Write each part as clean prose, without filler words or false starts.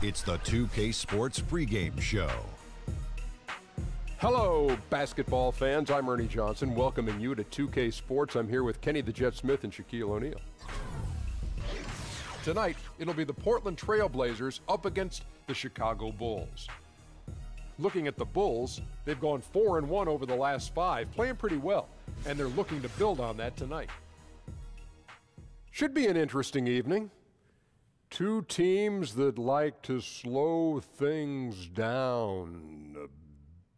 It's the 2K Sports pregame show. Hello, basketball fans. I'm Ernie Johnson, welcoming you to 2K Sports. I'm here with Kenny the Jet Smith and Shaquille O'Neal. Tonight, it'll be the Portland Trail Blazers up against the Chicago Bulls. Looking at the Bulls, they've gone 4-1 over the last 5, playing pretty well, and they're looking to build on that tonight. Should be an interesting evening. Two teams that like to slow things down a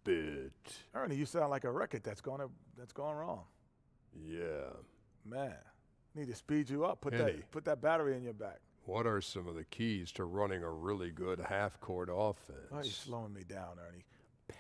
bit. Ernie, you sound like a record that's going wrong. Yeah. Man, need to speed you up. Put that battery in your back. What are some of the keys to running a really good half-court offense? Why are you slowing me down, Ernie?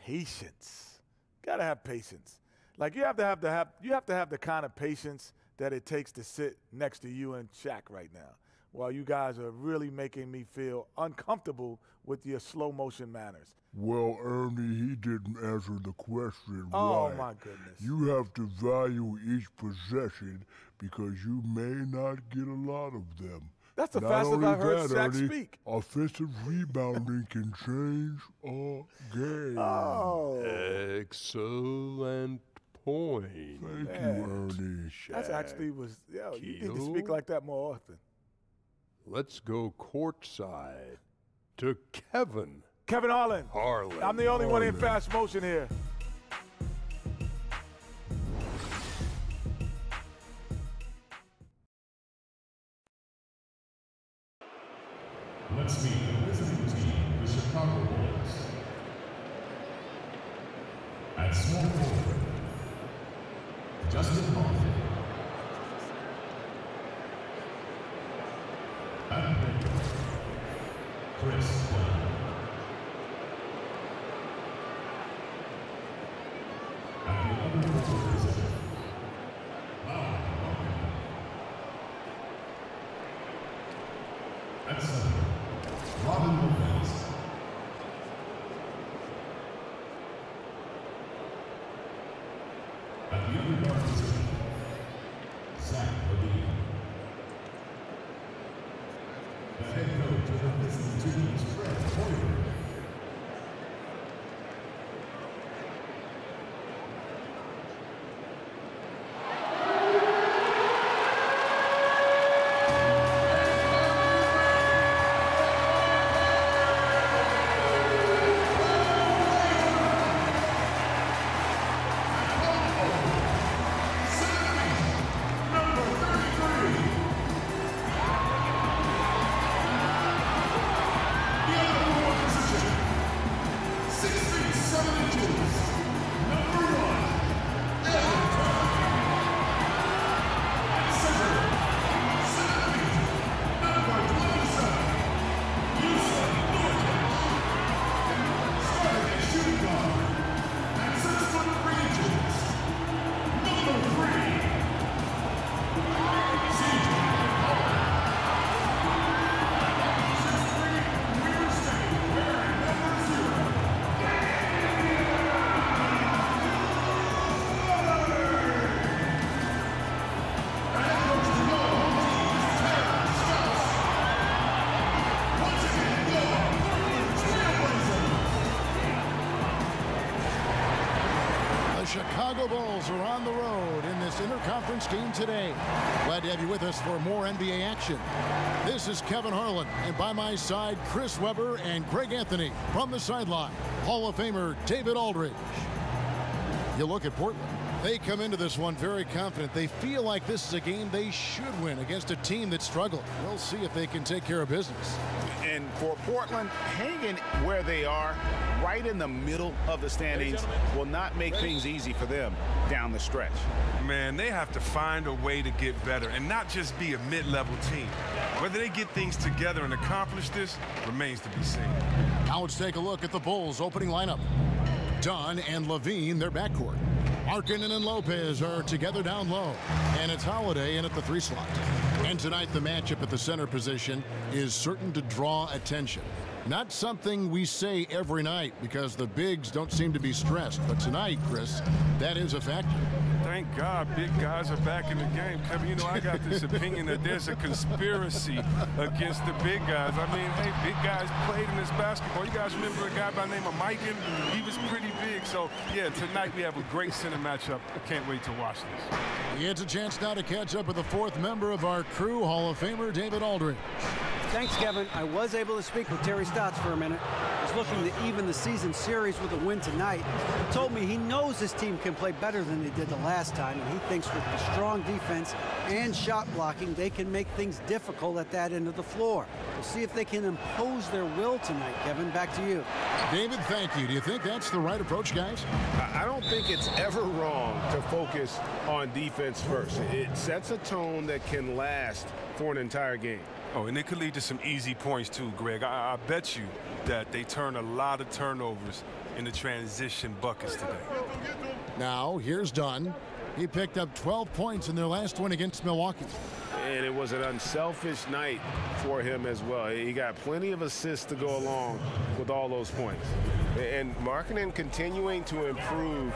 Patience. Gotta have patience. Like you have to have the kind of patience that it takes to sit next to you and Shaq right now, while you guys are really making me feel uncomfortable with your slow motion manners. Well, Ernie, he didn't answer the question. Oh, why. my goodness. You have to value each possession because you may not get a lot of them. That's the Not fastest only I've heard that, Shaq Ernie, speak. Offensive rebounding can change a game. Oh. Excellent point. Thank you, Ernie. That actually was, you need to speak like that more often. Let's go courtside to Kevin Harlan. I'm the only one in fast motion here. Let's meet the visiting team, the Chicago Bulls. At small forward, Justin Holiday. At point guard, Chris Dunn. At the other forward position, Lauri Markkanen. At center, Robin Lopez. At the other guard position, Zach LaVine. The head coach of the visiting team is Fred Hoiberg. Chicago Bulls are on the road in this interconference game today. Glad to have you with us for more NBA action. This is Kevin Harlan, and by my side, Chris Webber and Greg Anthony. From the sideline, Hall of Famer David Aldridge. You look at Portland. They come into this one very confident. They feel like this is a game they should win against a team that struggled. We'll see if they can take care of business. And for Portland, hanging where they are, right in the middle of the standings, will not make things easy for them down the stretch. Man, they have to find a way to get better and not just be a mid-level team. Whether they get things together and accomplish this remains to be seen. Now let's take a look at the Bulls' opening lineup. Dunn and LaVine, their backcourt. Markkanen and Lopez are together down low. And it's Holiday in at the 3 slot. And tonight the matchup at the center position is certain to draw attention. Not something we say every night because the bigs don't seem to be stressed. But tonight, Chris, that is a factor. Thank God big guys are back in the game. Kevin, you know, I got this opinion that there's a conspiracy against the big guys. I mean, hey, big guys played in this basketball. You guys remember a guy by the name of Mikan? He was pretty big. So, yeah, tonight we have a great center matchup. I can't wait to watch this. He gets a chance now to catch up with the fourth member of our crew, Hall of Famer David Aldridge. Thanks, Kevin. I was able to speak with Terry Stotts for a minute. He's looking to even the season series with a win tonight. He told me he knows this team can play better than they did the last time, and he thinks with the strong defense and shot blocking, they can make things difficult at that end of the floor. We'll see if they can impose their will tonight. Kevin, back to you. David, thank you. Do you think that's the right approach, guys? I don't think it's ever wrong to focus on defense first. It sets a tone that can last for an entire game. Oh, and it could lead to some easy points too, Greg. I bet you that they turn a lot of turnovers into transition buckets today. Now, here's Dunn. He picked up 12 points in their last win against Milwaukee. And it was an unselfish night for him as well. He got plenty of assists to go along with all those points. And Markkanen continuing to improve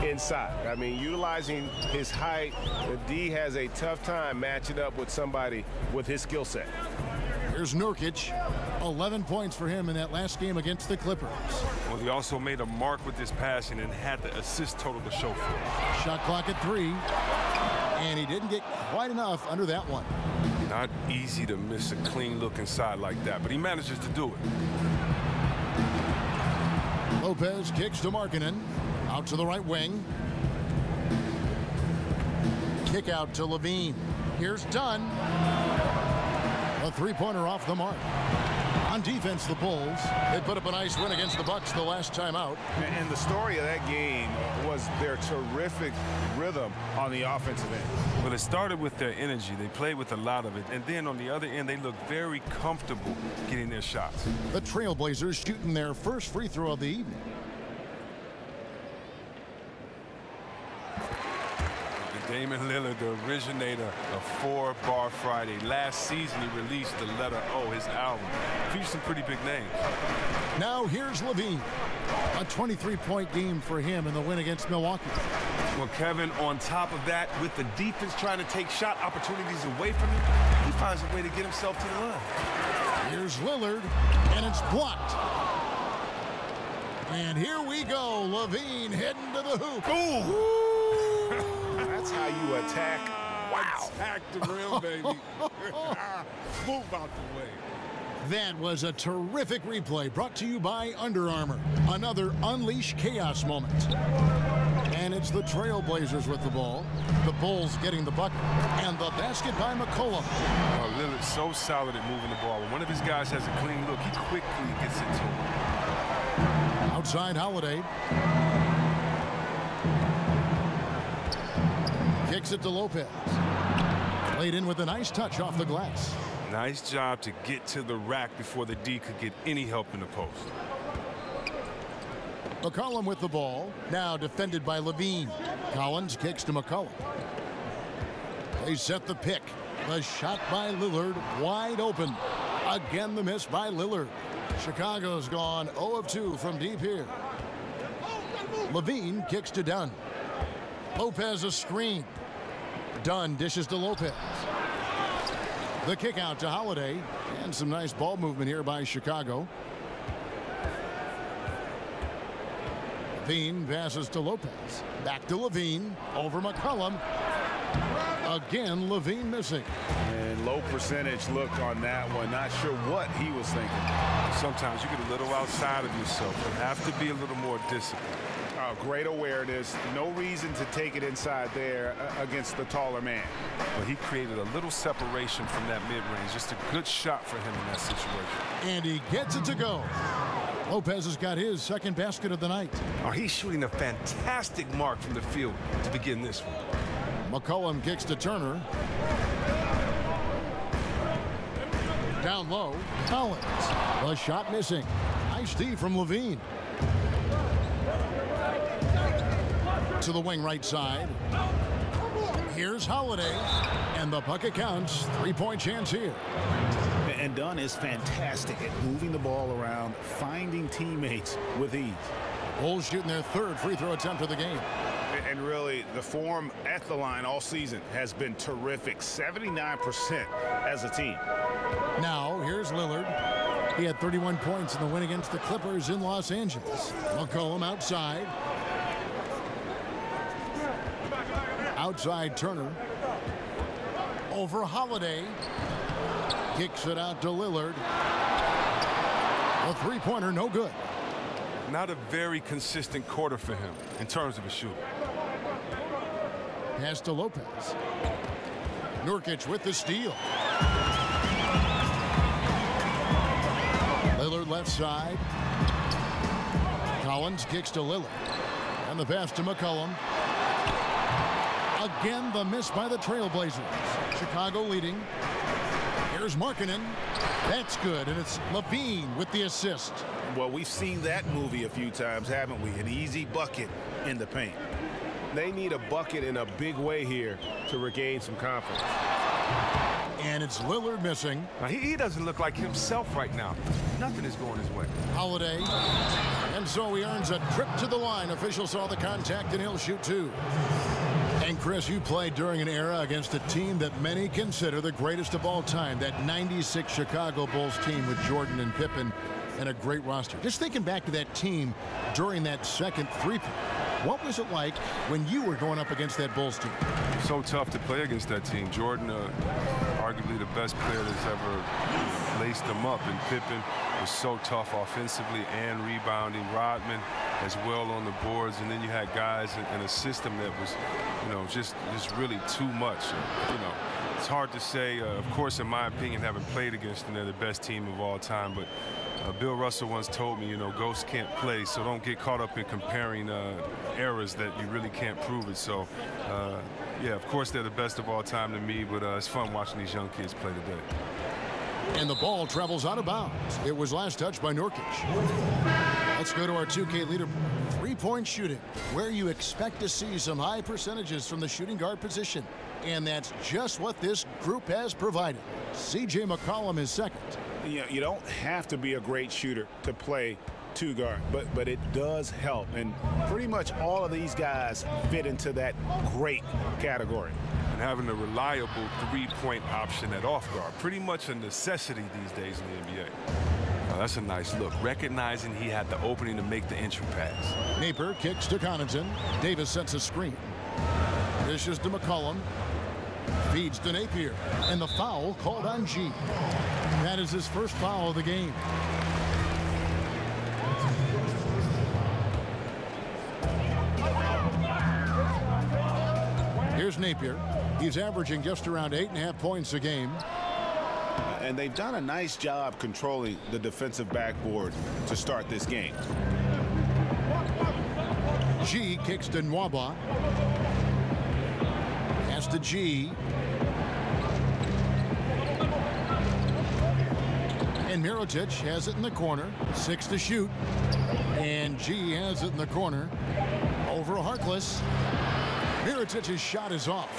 inside. I mean, utilizing his height, the D has a tough time matching up with somebody with his skill set. Here's Nurkic. 11 points for him in that last game against the Clippers. Well, he also made a mark with his passing and had the assist total to show for it. Shot clock at 3. And he didn't get quite enough under that one. Not easy to miss a clean look inside like that, but he manages to do it. Lopez kicks to Markkanen. Out to the right wing. Kick out to Levine. Here's Dunn. A three-pointer off the mark. On defense, the Bulls, they put up a nice win against the Bucks the last time out. And the story of that game was their terrific rhythm on the offensive end. Well, it started with their energy. They played with a lot of it. And then on the other end, they looked very comfortable getting their shots. The Trailblazers shooting their first free throw of the evening. Damian Lillard, the originator of 4-Bar Friday. Last season, he released the Letter O, his album. Featured some pretty big names. Now here's Levine. A 23-point game for him in the win against Milwaukee. Well, Kevin, on top of that, with the defense trying to take shot opportunities away from him, he finds a way to get himself to the line. Here's Lillard, and it's blocked. And here we go. Levine heading to the hoop. Ooh! That's how you attack. Wow. Attack the rim, baby. Move out the way. That was a terrific replay brought to you by Under Armour. Another Unleash Chaos moment. And it's the Trailblazers with the ball. The Bulls getting the bucket. And the basket by McCollum. Oh, Lillard's so solid at moving the ball. When one of his guys has a clean look, he quickly gets it to him. Outside Holiday. Kicks it to Lopez. Played in with a nice touch off the glass. Nice job to get to the rack before the D could get any help in the post. McCollum with the ball. Now defended by Levine. Collins kicks to McCollum. They set the pick. The shot by Lillard wide open. Again the miss by Lillard. Chicago's gone 0 of 2 from deep here. Levine kicks to Dunn. Lopez a screen. Dunn dishes to Lopez. The kick out to Holiday. And some nice ball movement here by Chicago. Levine passes to Lopez. Back to Levine. Over McCollum. Again, Levine missing. And low percentage look on that one. Not sure what he was thinking. Sometimes you get a little outside of yourself. You have to be a little more disciplined. Great awareness. No reason to take it inside there against the taller man. Well, he created a little separation from that mid-range. Just a good shot for him in that situation. And he gets it to go. Lopez has got his second basket of the night. Oh, he's shooting a fantastic mark from the field to begin this one. McCollum kicks to Turner. Down low, Collins. The shot missing. Nice D from Levine. To the wing right side. Here's Holiday. And the bucket counts. 3-point chance here. And Dunn is fantastic at moving the ball around, finding teammates with ease. Bulls shooting their third free throw attempt of the game. And really, the form at the line all season has been terrific. 79% as a team. Now, here's Lillard. He had 31 points in the win against the Clippers in Los Angeles. McCollum outside. Outside Turner. Over Holiday. Kicks it out to Lillard. A three-pointer, no good. Not a very consistent quarter for him in terms of a shooter. Pass to Lopez. Nurkic with the steal. Lillard left side. Collins kicks to Lillard. And the pass to McCollum. Again, the miss by the Trailblazers. Chicago leading. Here's Markkanen. That's good, and it's Levine with the assist. Well, we've seen that movie a few times, haven't we? An easy bucket in the paint. They need a bucket in a big way here to regain some confidence. And it's Lillard missing. Now, he doesn't look like himself right now. Nothing is going his way. Holiday. And so he earns a trip to the line. Official saw the contact, and he'll shoot two. And Chris, you played during an era against a team that many consider the greatest of all time, that 96 Chicago Bulls team with Jordan and Pippen and a great roster. Just thinking back to that team during that second three-peat, what was it like when you were going up against that Bulls team? So tough to play against that team. Jordan, arguably the best player that's ever laced them up, and Pippen was so tough offensively and rebounding. Rodman as well on the boards, and then you had guys in a system that was, just really too much. It's hard to say. Of course, in my opinion, having played against them, they're the best team of all time. But Bill Russell once told me, ghosts can't play, so don't get caught up in comparing eras that you really can't prove it. So, yeah, of course, they're the best of all time to me, but it's fun watching these young kids play today. And the ball travels out of bounds. It was last touched by Nurkic. Let's go to our 2K leaderboard. Three-point shooting, where you expect to see some high percentages from the shooting guard position. And that's just what this group has provided. C.J. McCollum is second. You don't have to be a great shooter to play two guard, but it does help. And pretty much all of these guys fit into that great category. And having a reliable three-point option at off guard, pretty much a necessity these days in the NBA. That's a nice look, recognizing he had the opening to make the entry pass. Napier kicks to Connaughton. Davis sets a screen. Dishes to McCollum. Feeds to Napier. And the foul called on G. That is his first foul of the game. Here's Napier. He's averaging just around 8.5 points a game. And they've done a nice job controlling the defensive backboard to start this game. G kicks to Nwaba. Pass to G. And Mirotic has it in the corner. 6 to shoot. And G has it in the corner. Over Harkless. Mirotic's shot is off.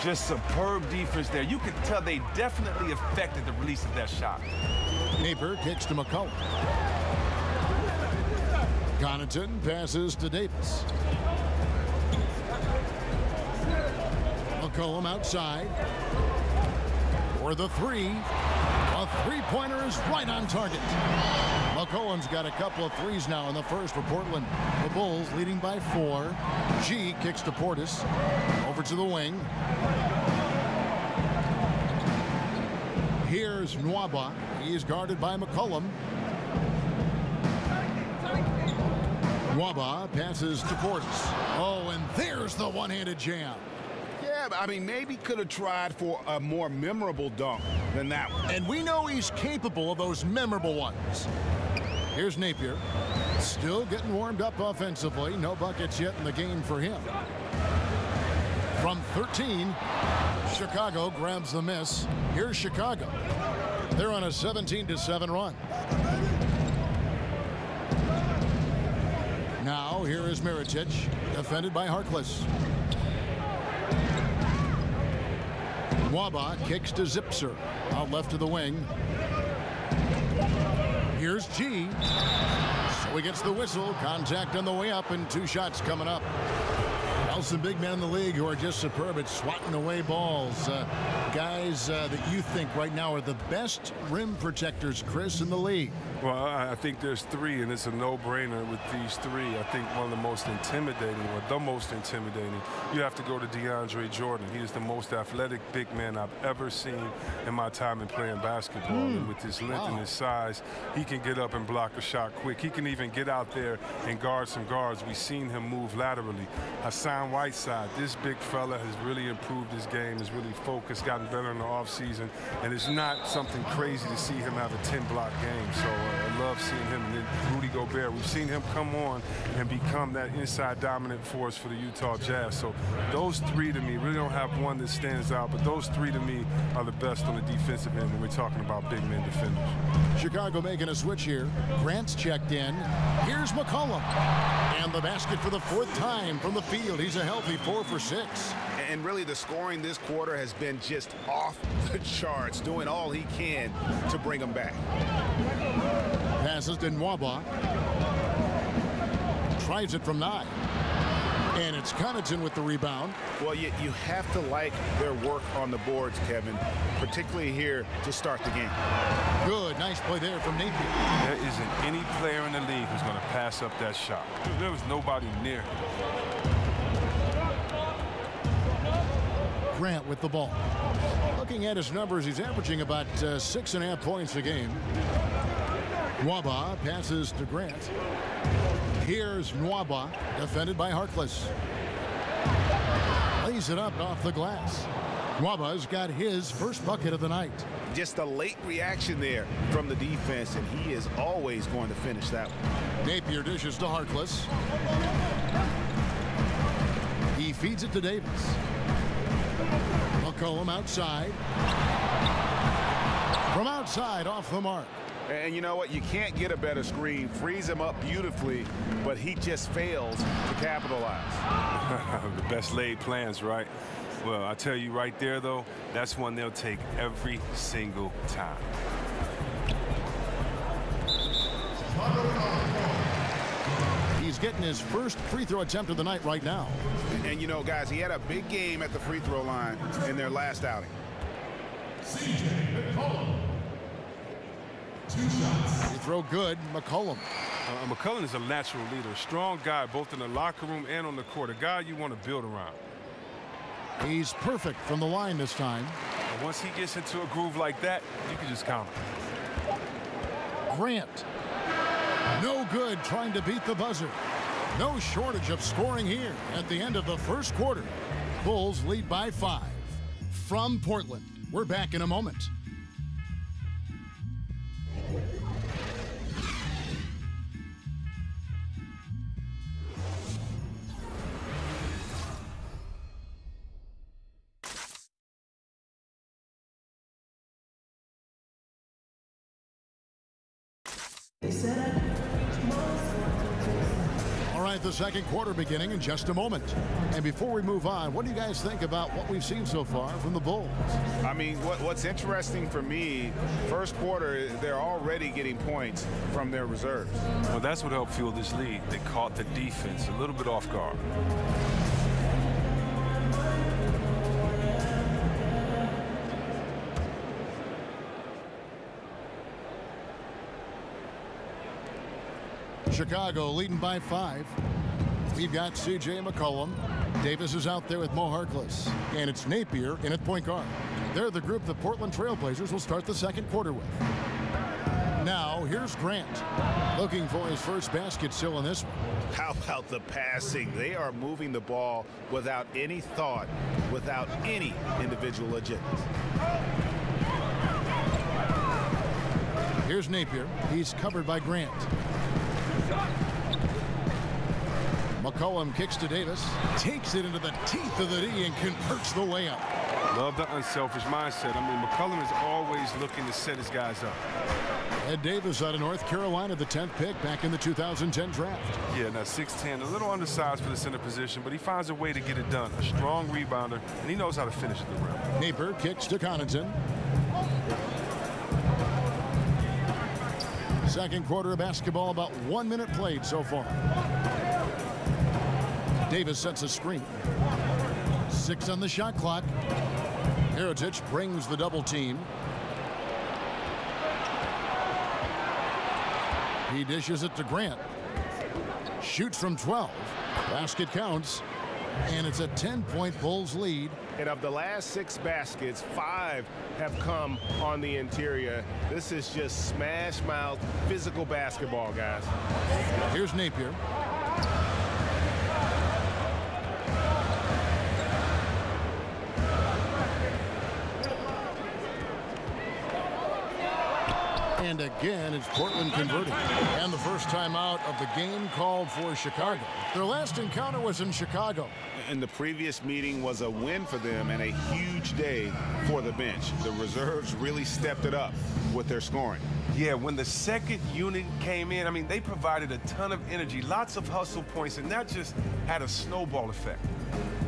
Just superb defense there. You could tell they definitely affected the release of that shot. Napier kicks to McCollum. Connaughton passes to Davis. McCollum outside. For the three. A three-pointer is right on target. McCollum's got a couple of threes now in the first for Portland. The Bulls leading by 4. G kicks to Portis. Over to the wing. Here's Nwaba. He's guarded by McCollum. Nwaba passes to Portis. Oh, and there's the one-handed jam. Yeah, I mean, maybe could have tried for a more memorable dunk than that one. And we know he's capable of those memorable ones. Here's Napier. Still getting warmed up offensively. No buckets yet in the game for him. From 13, Chicago grabs the miss. Here's Chicago. They're on a 17-7 run. Now here is Mirotic, defended by Harkless. Nwaba kicks to Zipser, out left of the wing. Here's G. So he gets the whistle. Contact on the way up, and 2 shots coming up. Well, some big men in the league who are just superb at swatting away balls. Guys that you think right now are the best rim protectors, Chris, in the league. Well, I think there's three, and it's a no-brainer with these three. I think one of the most intimidating, or the most intimidating, you have to go to DeAndre Jordan. He is the most athletic big man I've ever seen in my time in playing basketball. And with his length and his size, he can get up and block a shot quick. He can even get out there and guard some guards. We've seen him move laterally. Hassan Whiteside, this big fella has really improved his game, is really focused, gotten better in the offseason, and it's not something crazy to see him have a 10-block game. So I love seeing him. And then Rudy Gobert, we've seen him come on and become that inside dominant force for the Utah Jazz. So those three to me, really don't have one that stands out, but those three to me are the best on the defensive end when we're talking about big men defenders. Chicago making a switch here. Grant's checked in. Here's McCollum. And the basket for the fourth time from the field. He's a healthy 4 for 6. And really the scoring this quarter has been just off the charts, doing all he can to bring them back. Passes to Nwaba. Tries it from 9. And it's Connaughton with the rebound. Well, you have to like their work on the boards, Kevin, particularly here to start the game. Good, nice play there from Napier. There isn't any player in the league who's going to pass up that shot. There was nobody near him. Grant with the ball. Looking at his numbers, he's averaging about 6.5 points a game. Nwaba passes to Grant. Here's Nwaba, defended by Harkless. Lays it up off the glass. Nwaba's got his first bucket of the night. Just a late reaction there from the defense, and he is always going to finish that one. Napier dishes to Harkless. He feeds it to Davis. McCollum outside. From outside, off the mark. And you know what? You can't get a better screen. Frees him up beautifully, but he just fails to capitalize. The best laid plans, right? Well, I tell you right there, though, that's one they'll take every single time. He's getting his first free throw attempt of the night right now. And you know, guys, he had a big game at the free throw line in their last outing. CJ McCollum. 2 shots. Free throw good, McCollum. McCollum is a natural leader, a strong guy both in the locker room and on the court, a guy you want to build around. He's perfect from the line this time. And once he gets into a groove like that, you can just count him. Grant. No good trying to beat the buzzer. No shortage of scoring here at the end of the first quarter. Bulls lead by 5. From Portland, we're back in a moment. All right, the second quarter beginning in just a moment. And before we move on, what do you guys think about what we've seen so far from the Bulls? I mean, what's interesting for me, first quarter, they're already getting points from their reserves. Well, that's what helped fuel this lead. They caught the defense a little bit off guard. Chicago leading by 5. We've got C.J. McCollum. Davis is out there with Mo Harkless. And it's Napier in at point guard. They're the group the Portland Trail Blazers will start the second quarter with. Now, here's Grant. Looking for his first basket still in this one. How about the passing? They are moving the ball without any thought, without any individual agendas. Here's Napier. He's covered by Grant. McCollum kicks to Davis, takes it into the teeth of the D and converts the layup. Love the unselfish mindset. I mean, McCollum is always looking to set his guys up. Ed Davis out of North Carolina, the 10th pick back in the 2010 draft. Yeah, now 6'10", a little undersized for the center position, but he finds a way to get it done. A strong rebounder, and he knows how to finish at the rim. Napier kicks to Connaughton. Second quarter of basketball, about 1 minute played so far. Davis sets a screen. 6 on the shot clock. Mirotic brings the double team. He dishes it to Grant. Shoots from 12. Basket counts. And it's a 10-point Bulls lead. And of the last 6 baskets, 5 have come on the interior. This is just smash mouth physical basketball, guys. Here's Napier. And again, it's Portland converting. And the first time out of the game called for Chicago. Their last encounter was in Chicago. And the previous meeting was a win for them and a huge day for the bench. The reserves really stepped it up with their scoring. Yeah, when the second unit came in, I mean, they provided a ton of energy, lots of hustle points, and that just had a snowball effect.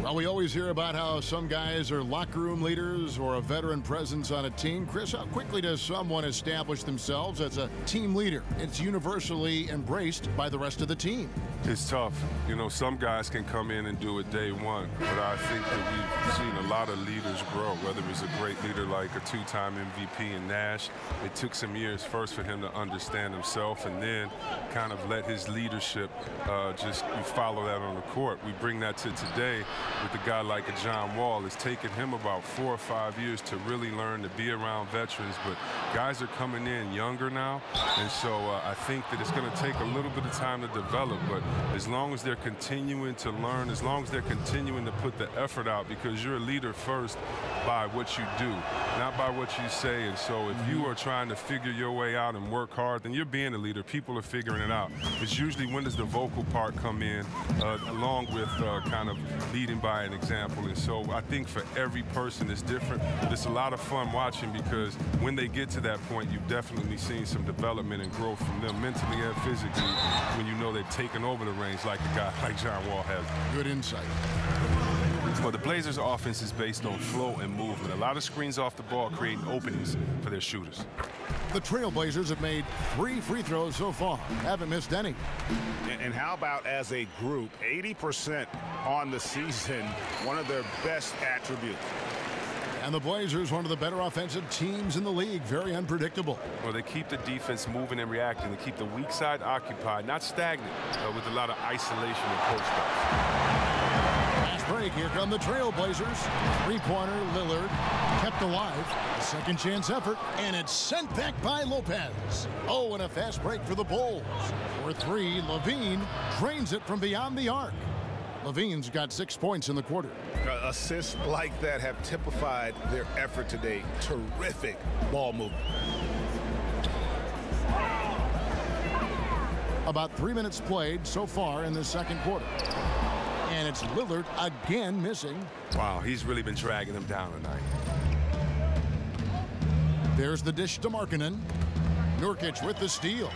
Well, we always hear about how some guys are locker room leaders or a veteran presence on a team. Chris, how quickly does someone establish themselves as a team leader? It's universally embraced by the rest of the team. It's tough. You know, some guys can come in and do it day one, but I think that we've seen a lot of leaders grow, whether it's a great leader like a 2-time MVP in Nash. It took some years first for him to understand himself and then kind of let his leadership just follow that on the court. We bring that to today with a guy like a John Wall. It's taken him about 4 or 5 years to really learn to be around veterans, but guys are coming in younger now, and so I think that it's going to take a little bit of time to develop, but as long as they're continuing to learn, as long as they're continuing to put the effort out, because you're a leader first by what you do, not by what you say. And so if you are trying to figure your way out and work hard, then you're being a leader. People are figuring it out. It's usually when does the vocal part come in, along with kind of leading by an example. And so I think for every person it's different, but it's a lot of fun watching, because when they get to that point, you've definitely seen some development and growth from them mentally and physically when you know they've taken over the range like a guy like John Wall has. Good insight. Well, the Blazers' offense is based on flow and movement. A lot of screens off the ball creating openings for their shooters. The Trailblazers have made 3 free throws so far. Haven't missed any. And how about as a group, 80% on the season, one of their best attributes. And the Blazers, one of the better offensive teams in the league, very unpredictable. Well, they keep the defense moving and reacting. They keep the weak side occupied, not stagnant, with a lot of isolation and post-ups. Fast break, here come the Trailblazers. Three-pointer, Lillard, kept alive. Second chance effort, and it's sent back by Lopez. Oh, and a fast break for the Bulls. For 3, Levine drains it from beyond the arc. Levine's got 6 points in the quarter. Assists like that have typified their effort today. Terrific ball movement. About 3 minutes played so far in the second quarter. And it's Lillard again missing. Wow, he's really been dragging them down tonight. There's the dish to Markkanen. Nurkic with the steal.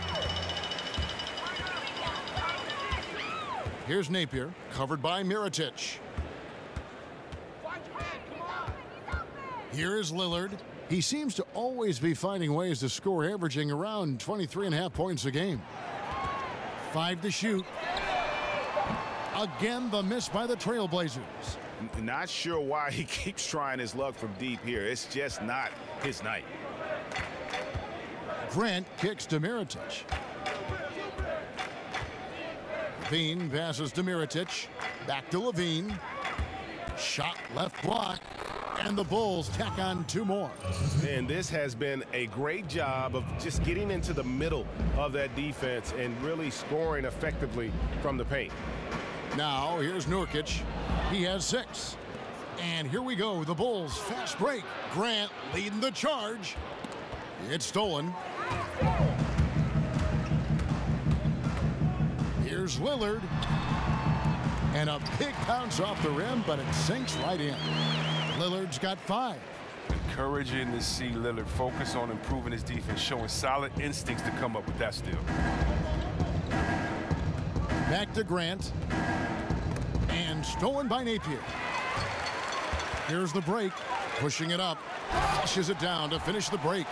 Here's Napier, covered by Mirotic. Here is Lillard. He seems to always be finding ways to score, averaging around 23.5 points a game. 5 to shoot. Again, the miss by the Trailblazers. Not sure why he keeps trying his luck from deep here. It's just not his night. Grant kicks to Mirotic. Levine passes to Mirotic. Back to Levine. Shot left block. And the Bulls tack on 2 more. And this has been a great job of just getting into the middle of that defense and really scoring effectively from the paint. Now, here's Nurkic. He has 6. And here we go, the Bulls fast break. Grant leading the charge. It's stolen. Here's Lillard. And a big bounce off the rim, but it sinks right in. Lillard's got 5. Encouraging to see Lillard focus on improving his defense, showing solid instincts to come up with that steal. Back to Grant. And stolen by Napier. Here's the break. Pushing it up. Flushes it down to finish the break.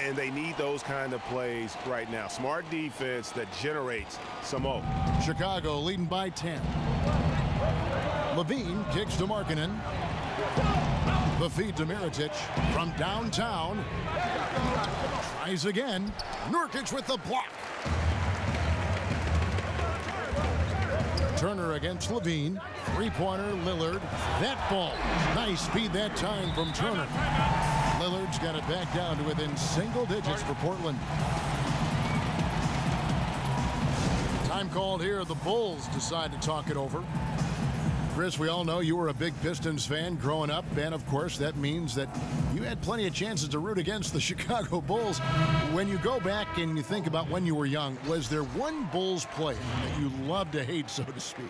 And they need those kind of plays right now. Smart defense that generates some hope. Chicago leading by 10. Levine kicks to Markkanen. The feed to Mirotic from downtown. Tries again. Nurkic with the block. Turner against Levine. Three-pointer, Lillard. That ball. Nice speed that time from Turner. Lillard's got it back down to within single digits for Portland. Time called here. The Bulls decide to talk it over. Chris, we all know you were a big Pistons fan growing up, and of course that means that you had plenty of chances to root against the Chicago Bulls. When you go back and you think about when you were young, was there one Bulls player that you loved to hate, so to speak?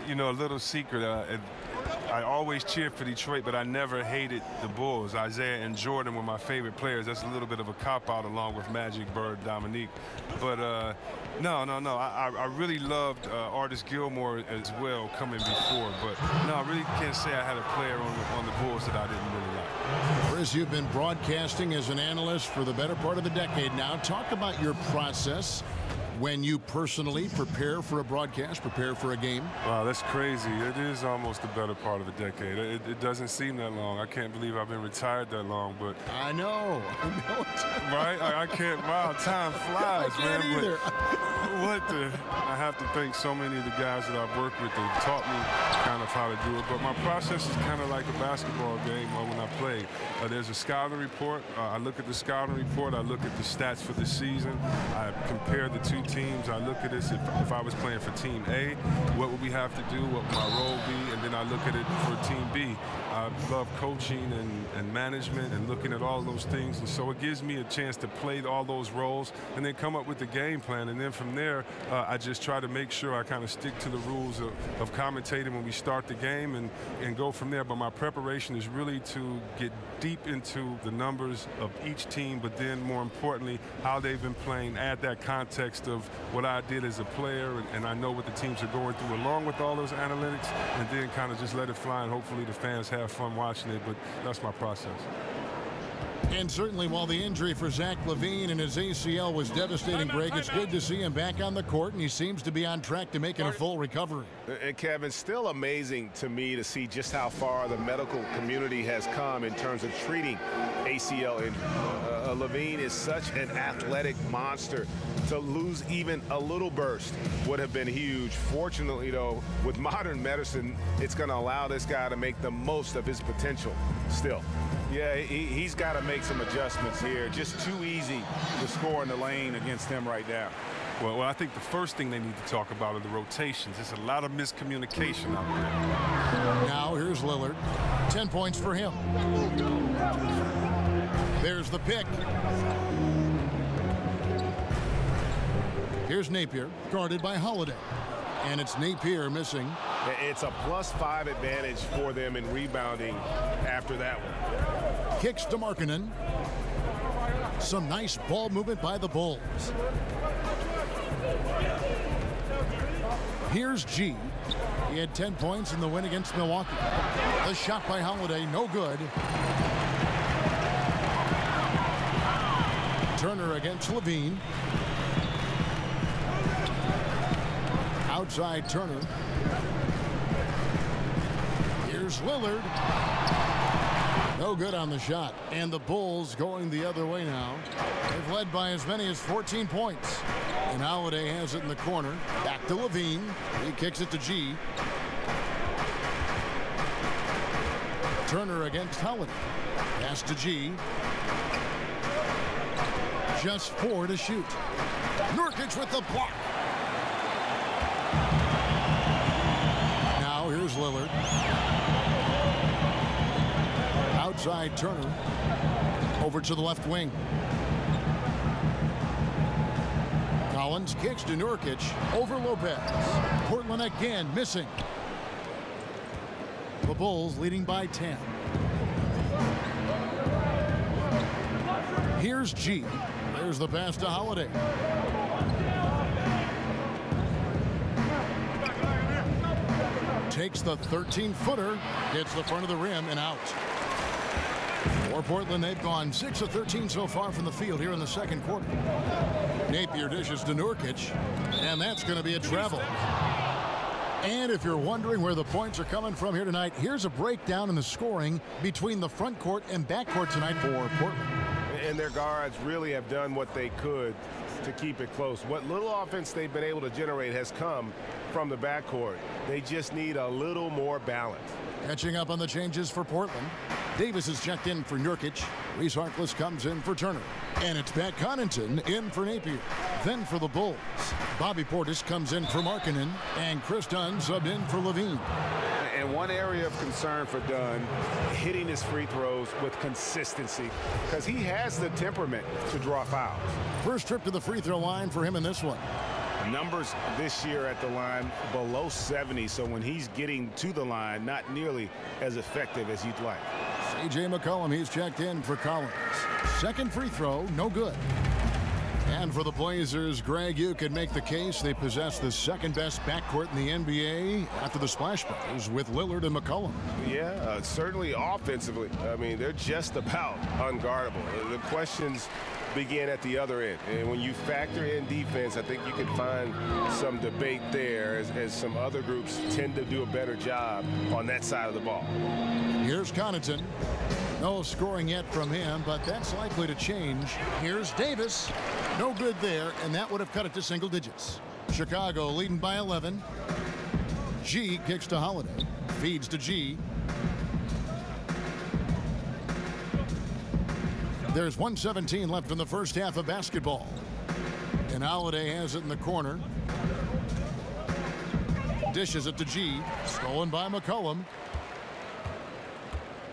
You know, a little secret, I always cheered for Detroit, but I never hated the Bulls. Isaiah and Jordan were my favorite players. That's a little bit of a cop-out along with Magic, Bird, Dominique. But no. I really loved Artis Gilmore as well coming before. But no, I really can't say I had a player on the Bulls that I didn't really like. Chris, you've been broadcasting as an analyst for the better part of the decade now. Talk about your process when you personally prepare for a broadcast, prepare for a game. Wow, that's crazy. It is almost the better part of a decade. It doesn't seem that long. I can't believe I've been retired that long, but... I know. Right? I can't... Wow, time flies, I can't man. either. I have to thank so many of the guys that I've worked with that taught me kind of how to do it. But my process is kind of like a basketball game when I play. There's a scouting report. I look at the scouting report. I look at the stats for the season. I compare the two teams. I look at this. If I was playing for Team A, what would we have to do? What would my role be? And then I look at it for Team B. I love coaching and management and looking at all those things. And so it gives me a chance to play all those roles and then come up with the game plan. And then from there, I just try to make sure I kind of stick to the rules of commentating when we start the game and go from there. But my preparation is really to get deep into the numbers of each team, but then more importantly, how they've been playing, add that context of what I did as a player, and I know what the teams are going through along with all those analytics, and then kind of just let it fly, and hopefully the fans have fun watching it, but that's my process. And certainly while the injury for Zach LaVine and his ACL was devastating, Greg, it's good to see him back on the court, and he seems to be on track to making a full recovery. And Kevin, still amazing to me to see just how far the medical community has come in terms of treating ACL injury. LaVine is such an athletic monster. To lose even a little burst would have been huge. Fortunately, though, with modern medicine, it's going to allow this guy to make the most of his potential still. Yeah, he's got to make some adjustments here. Just too easy to score in the lane against him right now. Well, I think the first thing they need to talk about are the rotations. There's a lot of miscommunication out there. Now here's Lillard. 10 points for him. There's the pick. Here's Napier, guarded by Holiday. And it's Napier missing. It's a +5 advantage for them in rebounding after that one. Kicks to Markkanen. Some nice ball movement by the Bulls. Here's G. He had 10 points in the win against Milwaukee. The shot by Holiday, no good. Turner against LaVine. Outside Turner. Here's Lillard. No good on the shot. And the Bulls going the other way now. They've led by as many as 14 points. And Holiday has it in the corner. Back to LaVine. He kicks it to G. Turner against Holiday. Pass to G. Just 4 to shoot. Nurkic with the block. Now here's Lillard. Outside Turner. Over to the left wing. Collins kicks to Nurkic. Over Lopez. Portland again missing. The Bulls leading by 10. Here's G. There's the pass to Holiday. Takes the 13-footer, hits the front of the rim and out. For Portland, they've gone 6 of 13 so far from the field here in the second quarter. Napier dishes to Nurkic, and that's going to be a travel. And if you're wondering where the points are coming from here tonight, here's a breakdown in the scoring between the front court and back court tonight for Portland. And their guards really have done what they could to keep it close. What little offense they've been able to generate has come from the backcourt. They just need a little more balance. Catching up on the changes for Portland. Davis is checked in for Nurkic. Reese Harkless comes in for Turner. And it's Pat Connaughton in for Napier. Then for the Bulls, Bobby Portis comes in for Markkanen, and Chris Dunn subbed in for Levine. And one area of concern for Dunn, Hitting his free throws with consistency, because he has the temperament to draw fouls. First trip to the free throw line for him in this one. numbers this year at the line below 70, so when he's getting to the line, not nearly as effective as you'd like. C.J. McCollum, he's checked in for Collins. Second free throw, no good. And for the Blazers, Greg, you could make the case they possess the second-best backcourt in the NBA after the Splash Brothers with Lillard and McCollum. Yeah, certainly offensively. I mean, they're just about unguardable. The questions begin at the other end. And when you factor in defense, I think you can find some debate there as some other groups tend to do a better job on that side of the ball. Here's Connaughton. No scoring yet from him, but that's likely to change. Here's Davis. No good there, and that would have cut it to single digits. Chicago leading by 11. G kicks to Holiday. Feeds to G. There's 1:17 left in the first half of basketball. And Holiday has it in the corner. Dishes it to G. Stolen by McCollum.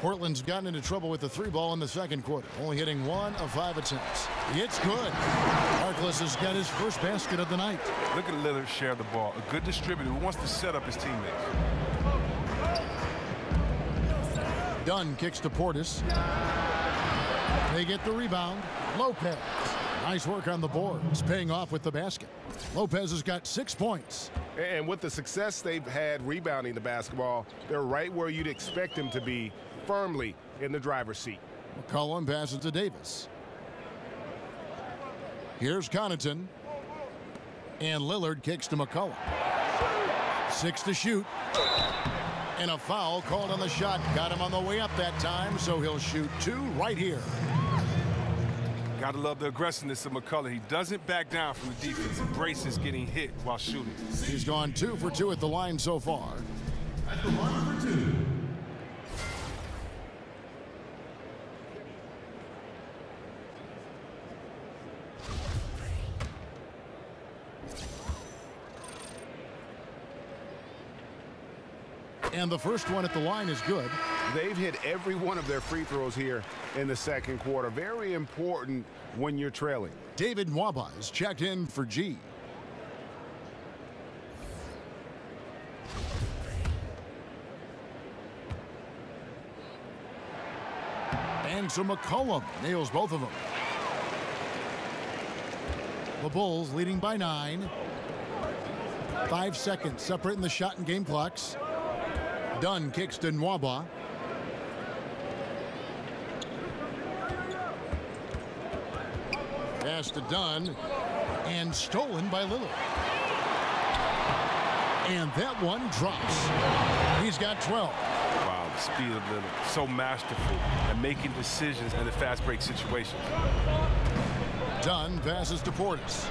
Portland's gotten into trouble with the three ball in the second quarter, only hitting 1 of 5 attempts. It's good. Harkless has got his first basket of the night. Look at Lillard share the ball. A good distributor who wants to set up his teammates. Dunn kicks to Portis. They get the rebound. Lopez. Nice work on the boards, paying off with the basket. Lopez has got 6 points. And with the success they've had rebounding the basketball, they're right where you'd expect them to be, firmly in the driver's seat. McCollum passes to Davis. Here's Connaughton. And Lillard kicks to McCollum. 6 to shoot. And a foul called on the shot. Got him on the way up that time, so he'll shoot 2 right here. Gotta love the aggressiveness of McCullough. He doesn't back down from the defense. Embraces getting hit while shooting. He's gone 2 for 2 at the line so far. At the line for 2. And the first one at the line is good. They've hit every one of their free throws here in the second quarter. Very important when you're trailing. David Nwaba is checked in for G. And so McCollum nails both of them. The Bulls leading by 9. 5 seconds separating the shot and game clocks. Dunn kicks to Nwaba. Pass to Dunn. And stolen by Lillard. And that one drops. He's got 12. Wow, the speed of Lillard. So masterful at making decisions in the fast break situations. Dunn passes to Portis.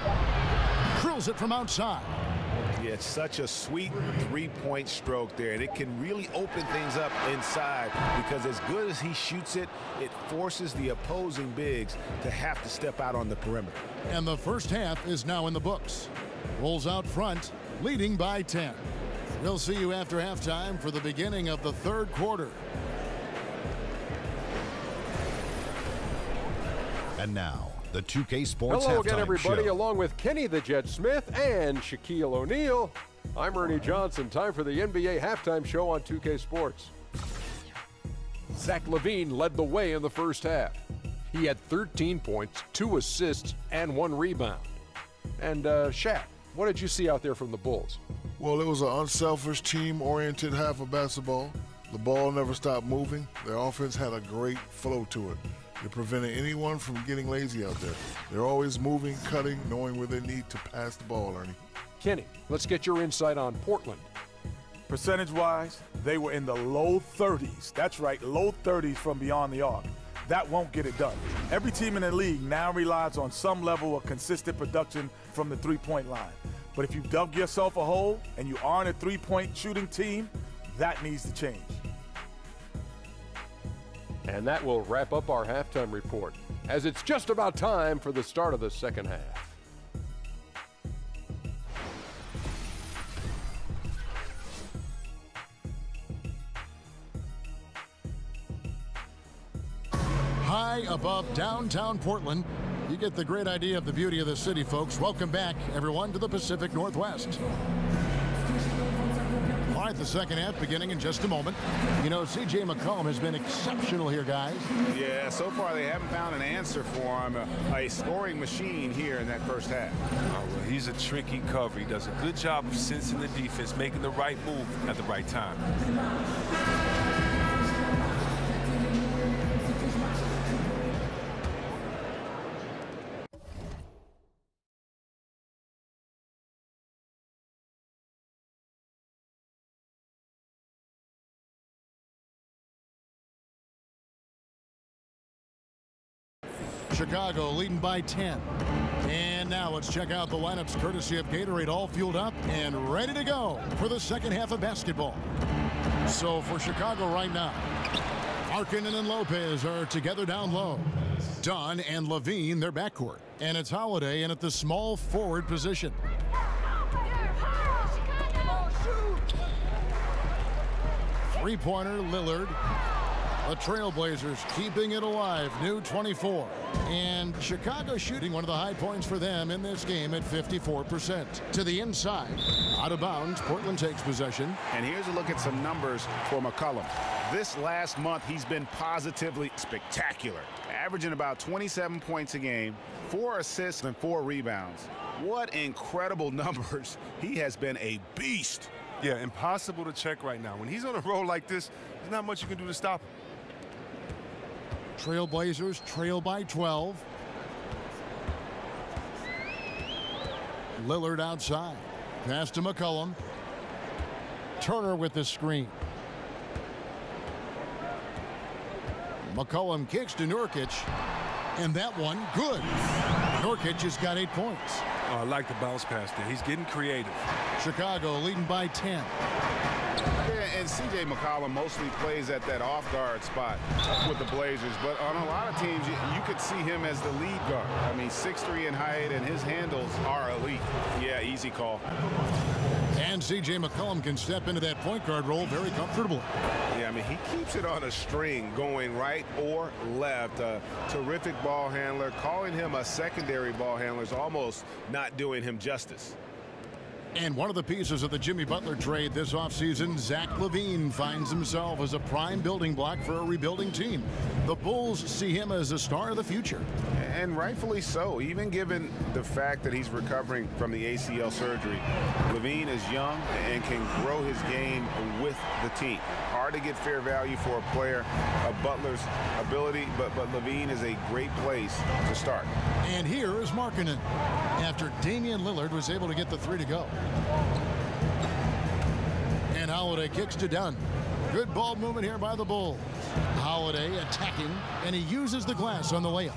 Drills it from outside. Yeah, it's such a sweet three-point stroke there, and it can really open things up inside because as good as he shoots it, it forces the opposing bigs to have to step out on the perimeter. And the first half is now in the books. Bulls out front, leading by 10. We'll see you after halftime for the beginning of the third quarter. And now, the 2K Sports Hello again, Halftime everybody. Show. Along with Kenny the Jet Smith and Shaquille O'Neal, I'm Ernie Johnson. Time for the NBA Halftime Show on 2K Sports. Zach LaVine led the way in the first half. He had 13 points, 2 assists, and 1 rebound. And Shaq, what did you see out there from the Bulls? Well, it was an unselfish, team-oriented half of basketball. The ball never stopped moving. Their offense had a great flow to it. It prevented anyone from getting lazy out there. They're always moving, cutting, knowing where they need to pass the ball, Ernie. Kenny, let's get your insight on Portland. Percentage-wise, they were in the low 30s. That's right, low 30s from beyond the arc. That won't get it done. Every team in the league now relies on some level of consistent production from the three-point line. But if you dug yourself a hole and you aren't a three-point shooting team, that needs to change. And that will wrap up our halftime report, as it's just about time for the start of the second half. High above downtown Portland, you get the great idea of the beauty of the city, folks. Welcome back, everyone, to the Pacific Northwest. All right, the second half beginning in just a moment. You know, C.J. McCollum has been exceptional here, guys. Yeah, so far they haven't found an answer for him. A scoring machine here in that first half. Oh, well, he's a tricky cover. He does a good job of sensing the defense, making the right move at the right time. Chicago leading by 10. And now let's check out the lineups courtesy of Gatorade, all fueled up and ready to go for the second half of basketball. So for Chicago right now, Markkanen and Lopez are together down low. Dunn and Levine, their backcourt. And it's Holiday in at the small forward position. Three-pointer, Lillard. The Trailblazers keeping it alive, new 24. And Chicago shooting one of the high points for them in this game at 54%. To the inside, out of bounds, Portland takes possession. And here's a look at some numbers for McCollum. This last month, he's been positively spectacular, averaging about 27 points a game, 4 assists and 4 rebounds. What incredible numbers. He has been a beast. Yeah, impossible to check right now. When he's on a roll like this, there's not much you can do to stop him. Trailblazers trail by 12. Lillard outside. Pass to McCollum. Turner with the screen. McCollum kicks to Nurkic. And that one, good. Nurkic has got 8 points. Oh, I like the bounce pass there. He's getting creative. Chicago leading by 10. Yeah, and C.J. McCollum mostly plays at that off-guard spot with the Blazers. But on a lot of teams, you could see him as the lead guard. I mean, 6'3" in height, and his handles are elite. Yeah, easy call. And C.J. McCollum can step into that point guard role very comfortably. Yeah, I mean, he keeps it on a string going right or left. A terrific ball handler. Calling him a secondary ball handler is almost not doing him justice. And one of the pieces of the Jimmy Butler trade this offseason, Zach LaVine finds himself as a prime building block for a rebuilding team. The Bulls see him as a star of the future. And rightfully so, even given the fact that he's recovering from the ACL surgery. LaVine is young and can grow his game with the team. Hard to get fair value for a player of Butler's ability, but LaVine is a great place to start. And here is Markkanen after Damian Lillard was able to get the 3 to go. And Holiday kicks to Dunn. Good ball movement here by the Bulls. Holiday attacking, and he uses the glass on the layup.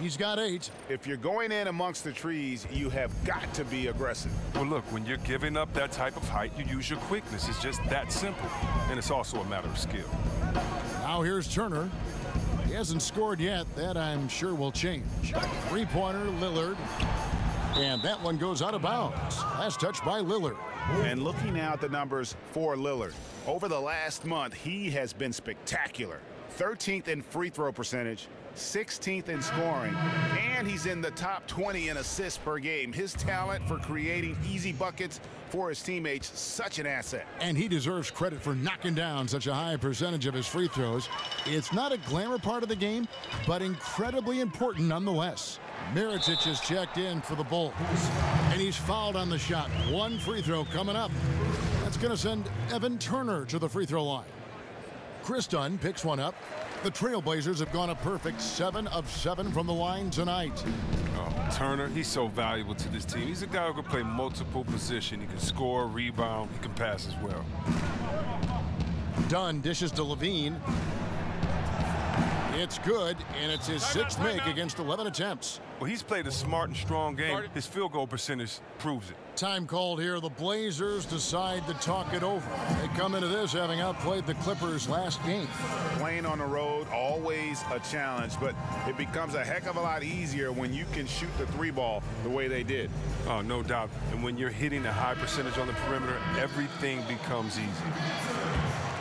He's got 8. If you're going in amongst the trees, you have got to be aggressive. Well, look, when you're giving up that type of height, you use your quickness. It's just that simple. And it's also a matter of skill. Now here's Turner. He hasn't scored yet. That, I'm sure, will change. Three-pointer, Lillard. And that one goes out of bounds. Last touch by Lillard. And looking now at the numbers for Lillard. Over the last month, he has been spectacular. 13th in free throw percentage, 16th in scoring, and he's in the top 20 in assists per game. His talent for creating easy buckets for his teammates, such an asset. And he deserves credit for knocking down such a high percentage of his free throws. It's not a glamour part of the game, but incredibly important nonetheless. Mirotic has checked in for the Bulls, and he's fouled on the shot. 1 free throw coming up. That's going to send Evan Turner to the free throw line. Chris Dunn picks one up. The Trailblazers have gone a perfect 7 of 7 from the line tonight. Oh, Turner, he's so valuable to this team. He's a guy who can play multiple positions. He can score, rebound, he can pass as well. Dunn dishes to Levine. It's good, and it's his 6th make against 11 attempts. Well, he's played a smart and strong game. His field goal percentage proves it. Time called here. The Blazers decide to talk it over. They come into this having outplayed the Clippers last game. Playing on the road, always a challenge, but it becomes a heck of a lot easier when you can shoot the 3-ball the way they did. Oh, no doubt. And when you're hitting a high percentage on the perimeter, everything becomes easy.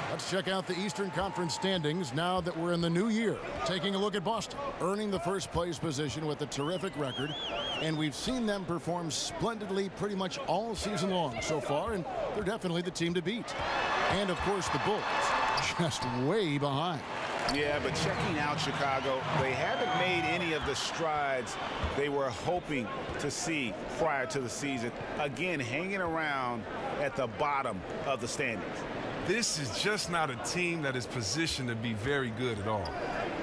Let's check out the Eastern Conference standings now that we're in the new year. Taking a look at Boston, earning the first place position with a terrific record. And we've seen them perform splendidly pretty much all season long so far, and they're definitely the team to beat. And, of course, the Bulls, just way behind. Yeah, but checking out Chicago, they haven't made any of the strides they were hoping to see prior to the season. Again, hanging around at the bottom of the standings. This is just not a team that is positioned to be very good at all.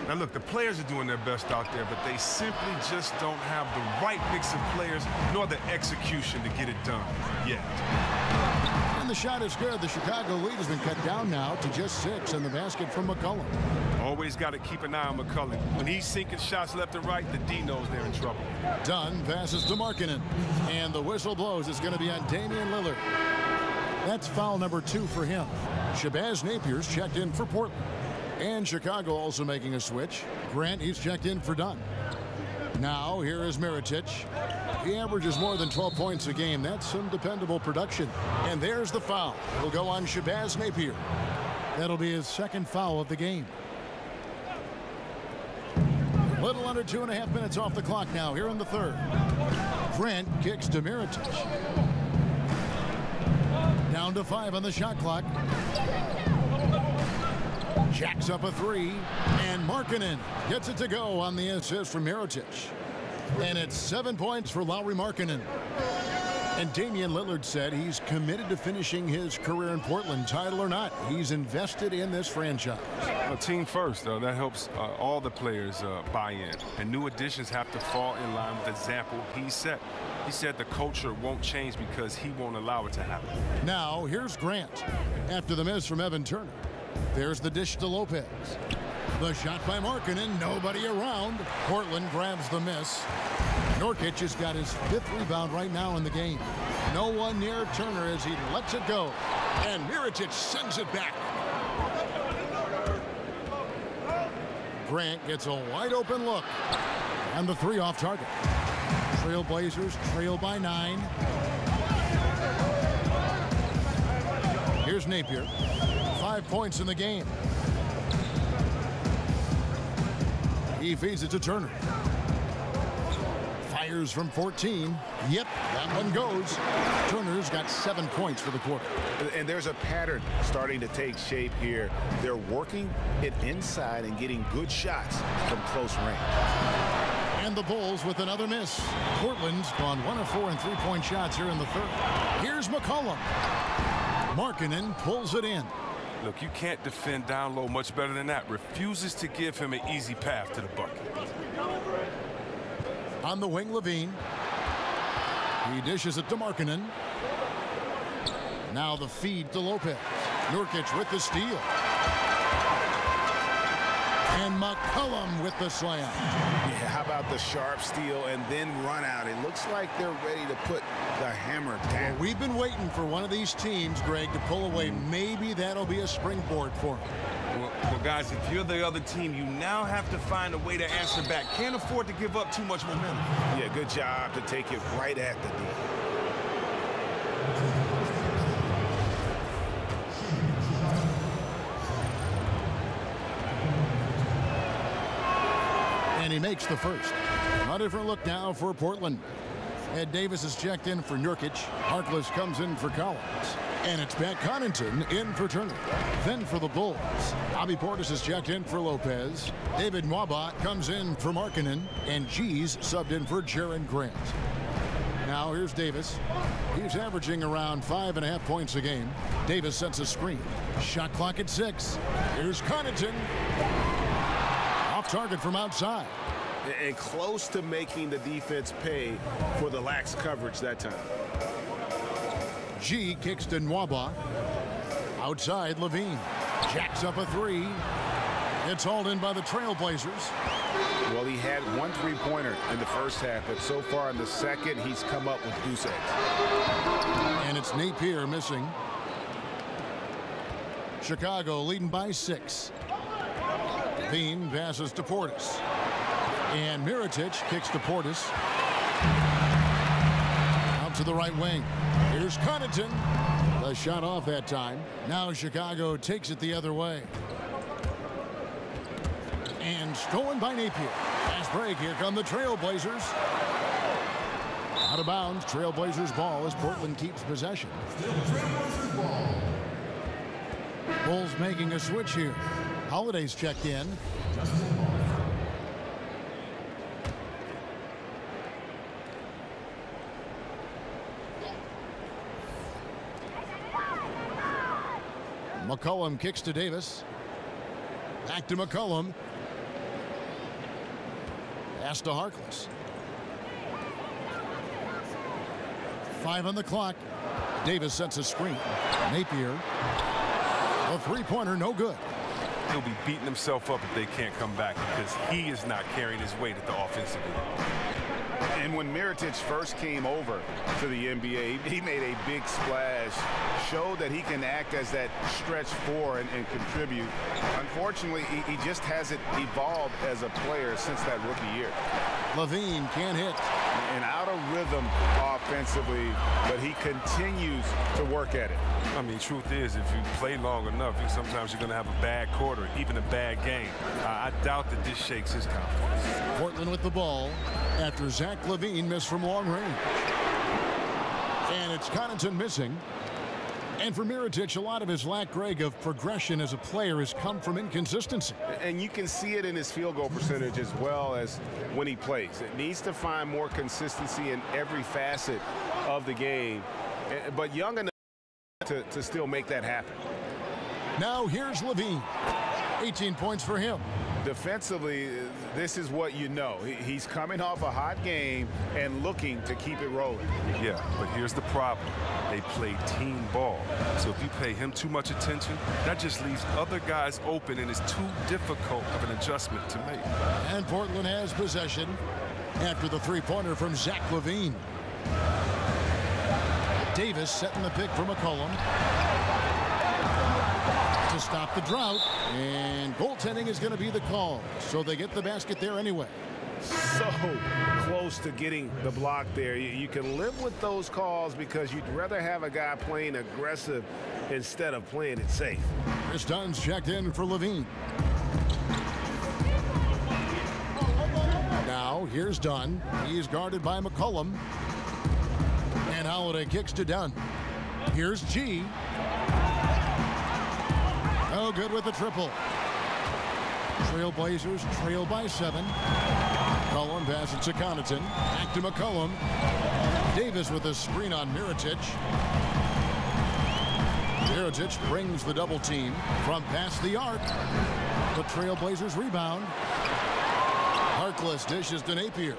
Now, look, the players are doing their best out there, but they simply just don't have the right mix of players nor the execution to get it done yet. And the shot is good. The Chicago lead has been cut down now to just 6 in the basket from McCollum. Always got to keep an eye on McCollum. When he's sinking shots left and right, the D knows they're in trouble. Dunn passes to Markkanen, and the whistle blows. It's going to be on Damian Lillard. That's foul number 2 for him. Shabazz Napier's checked in for Portland. And Chicago also making a switch. Grant, he's checked in for Dunn. Now, here is Mirotic. He averages more than 12 points a game. That's some dependable production. And there's the foul. It'll go on Shabazz Napier. That'll be his 2nd foul of the game. A little under 2.5 minutes off the clock now here in the 3rd. Grant kicks to Mirotic. Down to 5 on the shot clock. Jacks up a 3, and Markkanen gets it to go on the assist from Mirotic. And it's 7 points for Lauri Markkanen. And Damian Lillard said he's committed to finishing his career in Portland, title or not. He's invested in this franchise. Team first, though. That helps all the players buy in. And new additions have to fall in line with the example he set. He said the culture won't change because he won't allow it to happen. Now, here's Grant. After the miss from Evan Turner. There's the dish to Lopez. The shot by Markkanen, nobody around. Portland grabs the miss. Nurkic has got his 5th rebound right now in the game. No one near Turner as he lets it go. And Mirotic sends it back. Grant gets a wide open look. And the 3 off target. Trailblazers trail by 9. Here's Napier. 5 points in the game. He feeds it to Turner. Fires from 14. Yep, that one goes. Turner's got 7 points for the quarter. And there's a pattern starting to take shape here. They're working it inside and getting good shots from close range. And the Bulls with another miss. Portland's gone 1 of 4 in 3-point shots here in the 3rd. Here's McCollum. Markkanen pulls it in. Look, you can't defend down low much better than that. Refuses to give him an easy path to the bucket. On the wing, Levine. He dishes it to Markkanen. Now the feed to Lopez. Nurkic with the steal. And McCollum with the slam. Yeah, how about the sharp steal and then run out? It looks like they're ready to put the hammer down. Well, we've been waiting for one of these teams, Greg, to pull away. Maybe that'll be a springboard for them. Well, guys, if you're the other team, you now have to find a way to answer back. Can't afford to give up too much momentum. Yeah, good job to take it right at the D. And he makes the first. A different look now for Portland. Ed Davis is checked in for Nurkic. Harkless comes in for Collins. And it's Pat Connaughton in for Turner. Then for the Bulls, Bobby Portis is checked in for Lopez. David Nwaba comes in for Markkanen. And G's subbed in for Jaren Grant. Now here's Davis. He's averaging around 5.5 points a game. Davis sets a screen. Shot clock at 6. Here's Connaughton. Off target from outside. And close to making the defense pay for the lax coverage that time. G kicks to Nwaba. Outside, Levine. Jacks up a 3. It's hauled in by the Trailblazers. Well, he had 1 3-pointer in the first half, but so far in the second, he's come up with goose eggs. And it's Napier missing. Chicago leading by 6. Levine passes to Portis. And Mirotic kicks to Portis. Out to the right wing. Here's Connaughton. The shot off that time. Now Chicago takes it the other way. And stolen by Napier. Fast break. Here come the Trailblazers. Out of bounds. Trailblazers ball as Portland keeps possession. Bulls making a switch here. Holiday's checked in. McCollum kicks to Davis. Back to McCollum. Pass to Harkless. 5 on the clock. Davis sets a screen. Napier. A 3-pointer, no good. He'll be beating himself up if they can't come back because he is not carrying his weight at the offensive end. And when Mirotic first came over to the NBA, he made a big splash, showed that he can act as that stretch 4 and contribute. Unfortunately, he just hasn't evolved as a player since that rookie year. Levine can't hit. And out of rhythm offensively, but he continues to work at it. I mean, truth is, if you play long enough, sometimes you're going to have a bad quarter, even a bad game. I doubt that this shakes his confidence. Portland with the ball after Zach LaVine missed from long range. And it's Connaughton missing. And for Mirotic, a lot of his lack, Greg, of progression as a player has come from inconsistency. And you can see it in his field goal percentage as well as when he plays. It needs to find more consistency in every facet of the game, but young enough to still make that happen. Now here's Levine. 18 points for him. Defensively, this is what you know. He's coming off a hot game and looking to keep it rolling. Yeah, but here's the problem. They play team ball. So if you pay him too much attention, that just leaves other guys open and is too difficult of an adjustment to make. And Portland has possession after the 3-pointer from Zach LaVine. Davis setting the pick for McCollum. To stop the drought, and goaltending is going to be the call, so they get the basket there anyway. So close to getting the block there. You can live with those calls because you'd rather have a guy playing aggressive instead of playing it safe. Chris Dunn's checked in for Levine. Now here's Dunn. He's guarded by McCollum, and Holiday kicks to Dunn. Here's G. No good with the triple. Trailblazers trail by 7. McCollum passes to Connaughton. Back to McCollum. Davis with a screen on Mirotic. Mirotic brings the double team from past the arc. The Trailblazers rebound. Harkless dishes to Napier.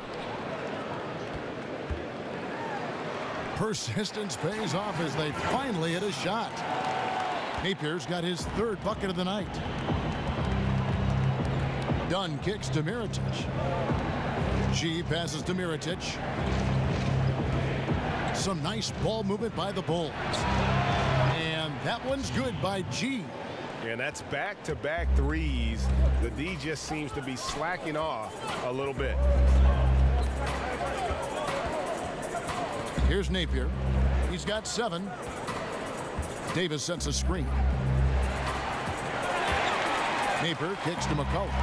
Persistence pays off as they finally hit a shot. Napier's got his 3rd bucket of the night. Dunn kicks to Mirotic. G passes to Mirotic. Some nice ball movement by the Bulls. And that one's good by G. And that's back-to-back threes. The D just seems to be slacking off a little bit. Here's Napier. He's got 7. Davis sets a screen. Napier kicks to McCollum.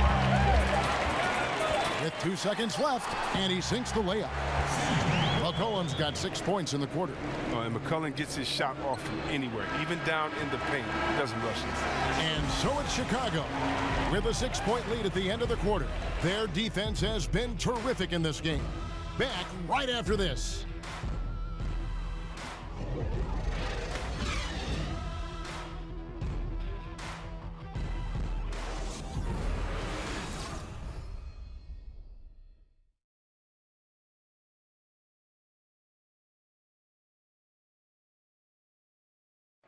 With 2 seconds left, and he sinks the layup. McCollum's got 6 points in the quarter. And McCollum gets his shot off from anywhere, even down in the paint. He doesn't rush it. And so it's Chicago with a 6-point lead at the end of the quarter. Their defense has been terrific in this game. Back right after this.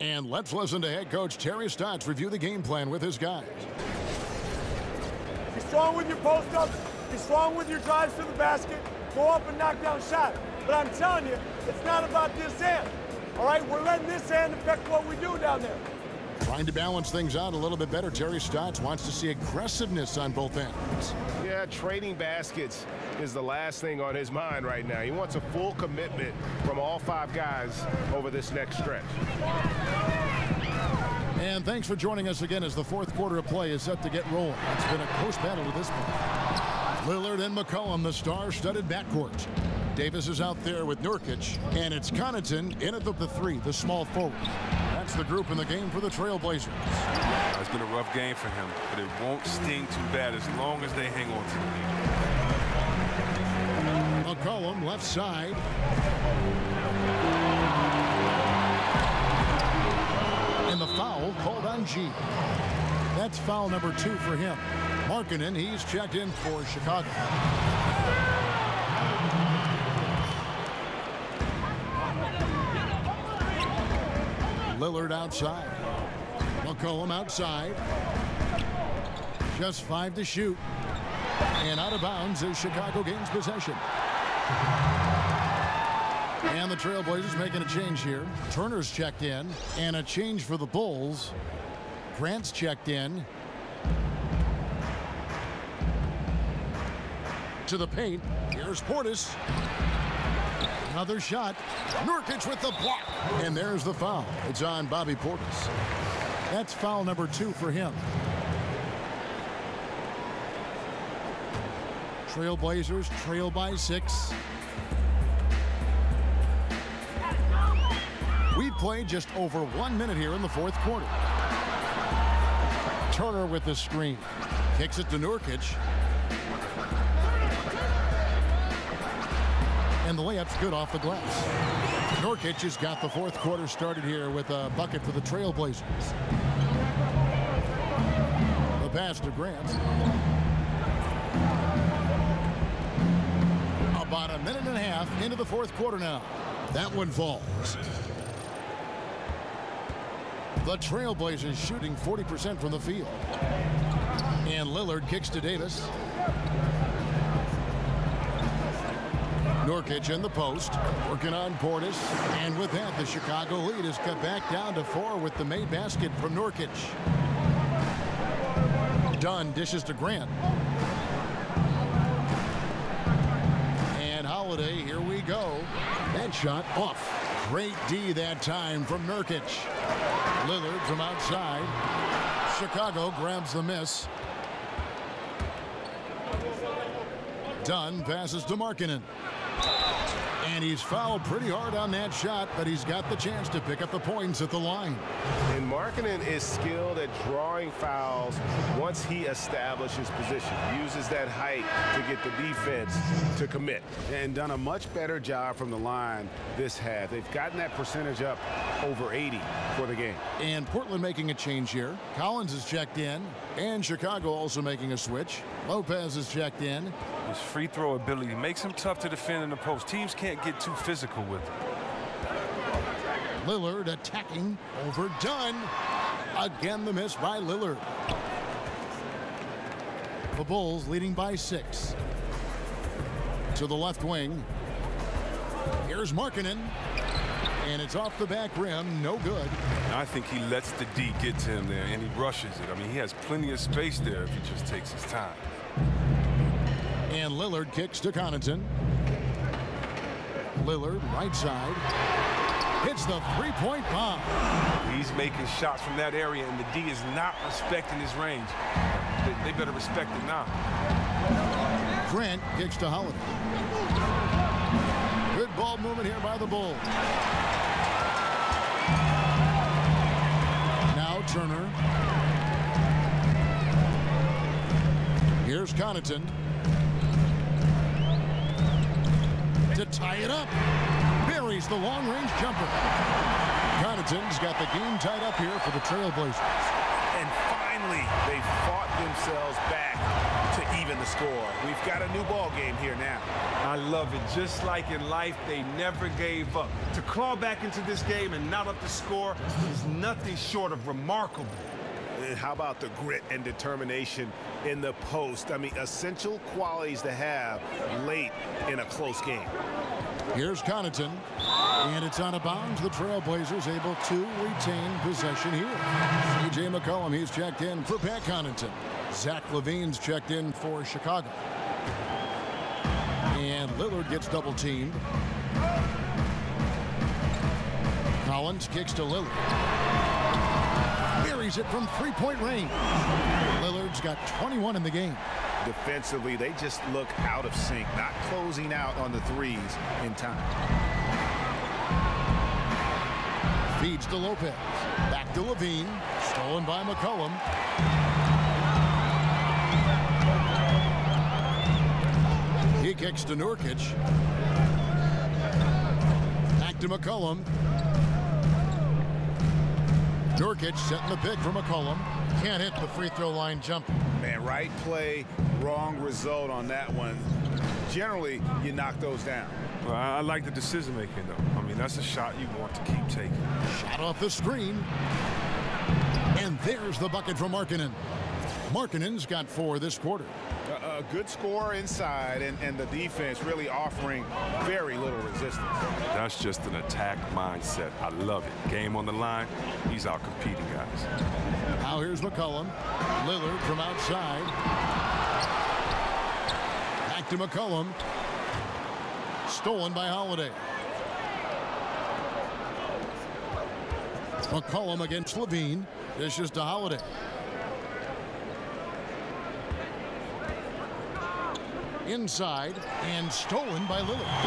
And let's listen to head coach Terry Stotts review the game plan with his guys. Be strong with your post-ups. Be strong with your drives to the basket. Go up and knock down shots. But I'm telling you, it's not about this end. All right, we're letting this end affect what we do down there. Trying to balance things out a little bit better, Terry Stotts wants to see aggressiveness on both ends. Yeah, trading baskets is the last thing on his mind right now. He wants a full commitment from all 5 guys over this next stretch. And thanks for joining us again as the fourth quarter of play is set to get rolling. It's been a close battle to this point. Lillard and McCollum, the star-studded backcourt. Davis is out there with Nurkic, and it's Connaughton in at the 3, the small forward. That's the group in the game for the Trailblazers. It's been a rough game for him, but it won't sting too bad as long as they hang on to the lead. McCollum left side. And the foul called on G. That's foul number 2 for him. Markkanen, he's checked in for Chicago. Lillard outside. McCollum outside. Just 5 to shoot. And out of bounds as Chicago gains possession. And the Trailblazers making a change here. Turner's checked in. And a change for the Bulls. Grant's checked in. To the paint. Here's Portis. Another shot. Nurkic with the block. And there's the foul. It's on Bobby Portis. That's foul number 2 for him. Trailblazers trail by 6. We played just over 1 minute here in the fourth quarter. Turner with the screen. Kicks it to Nurkic. And the layup's good off the glass. Nurkic has got the fourth quarter started here with a bucket for the Trailblazers. The pass to Grant. About a minute and a half into the fourth quarter now. That one falls. The Trailblazers shooting 40% from the field. And Lillard kicks to Davis. Nurkic in the post, working on Portis. And with that, the Chicago lead is cut back down to 4 with the made basket from Nurkic. Dunn dishes to Grant. And Holiday, here we go. That shot off. Great D that time from Nurkic. Lillard from outside. Chicago grabs the miss. Dunn passes to Markkanen. And he's fouled pretty hard on that shot, but he's got the chance to pick up the points at the line. And Markkanen is skilled at drawing fouls once he establishes position. Uses that height to get the defense to commit. And done a much better job from the line this half. They've gotten that percentage up over 80 for the game. And Portland making a change here. Collins is checked in. And Chicago also making a switch. Lopez is checked in. His free throw ability makes him tough to defend in the post. Teams can't get too physical with him. Lillard attacking over Dunn. Again, the miss by Lillard. The Bulls leading by 6. To the left wing. Here's Markkanen. And it's off the back rim. No good. I think he lets the D get to him there, and he rushes it. I mean, he has plenty of space there if he just takes his time. And Lillard kicks to Connaughton. Lillard, right side. Hits the three-point bomb. He's making shots from that area, and the D is not respecting his range. They better respect it now. Grant kicks to Holiday. Good ball movement here by the Bulls. Now Turner. Here's Connaughton. To tie it up. Buries the long-range jumper. Connaughton's got the game tied up here for the Trailblazers. And finally, they fought themselves back to even the score. We've got a new ball game here now. I love it. Just like in life, they never gave up. To claw back into this game and not up the score is nothing short of remarkable. And how about the grit and determination in the post? I mean, essential qualities to have late in a close game. Here's Connaughton, and it's out of bounds. The Trailblazers able to retain possession here. C.J. McCollum, he's checked in for Pat Connaughton. Zach LaVine's checked in for Chicago. And Lillard gets double teamed. Collins kicks to Lillard. Buries it from three-point range. Lillard's got 21 in the game. Defensively, they just look out of sync, not closing out on the threes in time. Feeds to Lopez. Back to LaVine. Stolen by McCollum. He kicks to Nurkic. Back to McCollum. Nurkic setting the pick for McCollum. Can't hit the free throw line jump. Man, right play, wrong result on that one. Generally, you knock those down. Well, I like the decision making, though. I mean, that's a shot you want to keep taking. Shot off the screen. And there's the bucket from Markkanen. Markkanen's got 4 this quarter. A good score inside, and the defense really offering very little resistance. That's just an attack mindset. I love it. Game on the line. He's out competing, guys. Now here's McCollum. Lillard from outside. Back to McCollum. Stolen by Holiday. McCollum against LaVine. Dishes to Holiday. Inside and stolen by Lillard.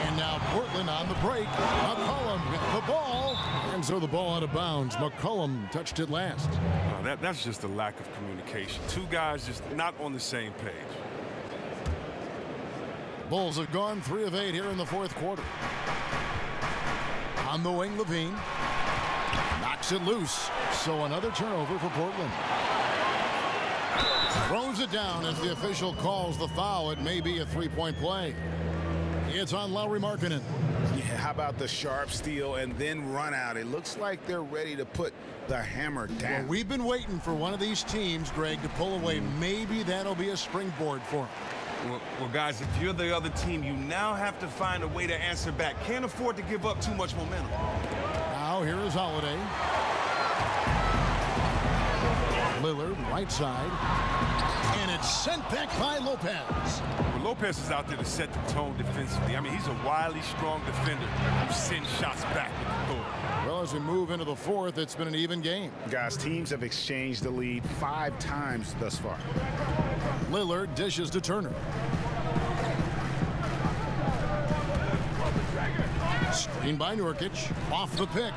And now Portland on the break. McCollum with the ball. And so the ball out of bounds. McCollum touched it last. That's just a lack of communication. Two guys just not on the same page. Bulls have gone 3 of 8 here in the fourth quarter. On the wing, LaVine. Knocks it loose. So another turnover for Portland. Throws it down as the official calls the foul. It may be a three-point play. It's on Lauri Markkanen. Yeah, how about the sharp steal and then run out? It looks like they're ready to put the hammer down. Well, we've been waiting for one of these teams, Greg, to pull away. Maybe that'll be a springboard for them. Well, guys, if you're the other team, you now have to find a way to answer back. Can't afford to give up too much momentum. Now here is Holiday. Lillard, right side. And it's sent back by Lopez. Well, Lopez is out there to set the tone defensively. I mean, he's a wily, strong defender who sends shots back with the throw. Well, as we move into the fourth, it's been an even game. Guys, teams have exchanged the lead 5 times thus far. Lillard dishes to Turner. Screen by Nurkic. Off the pick.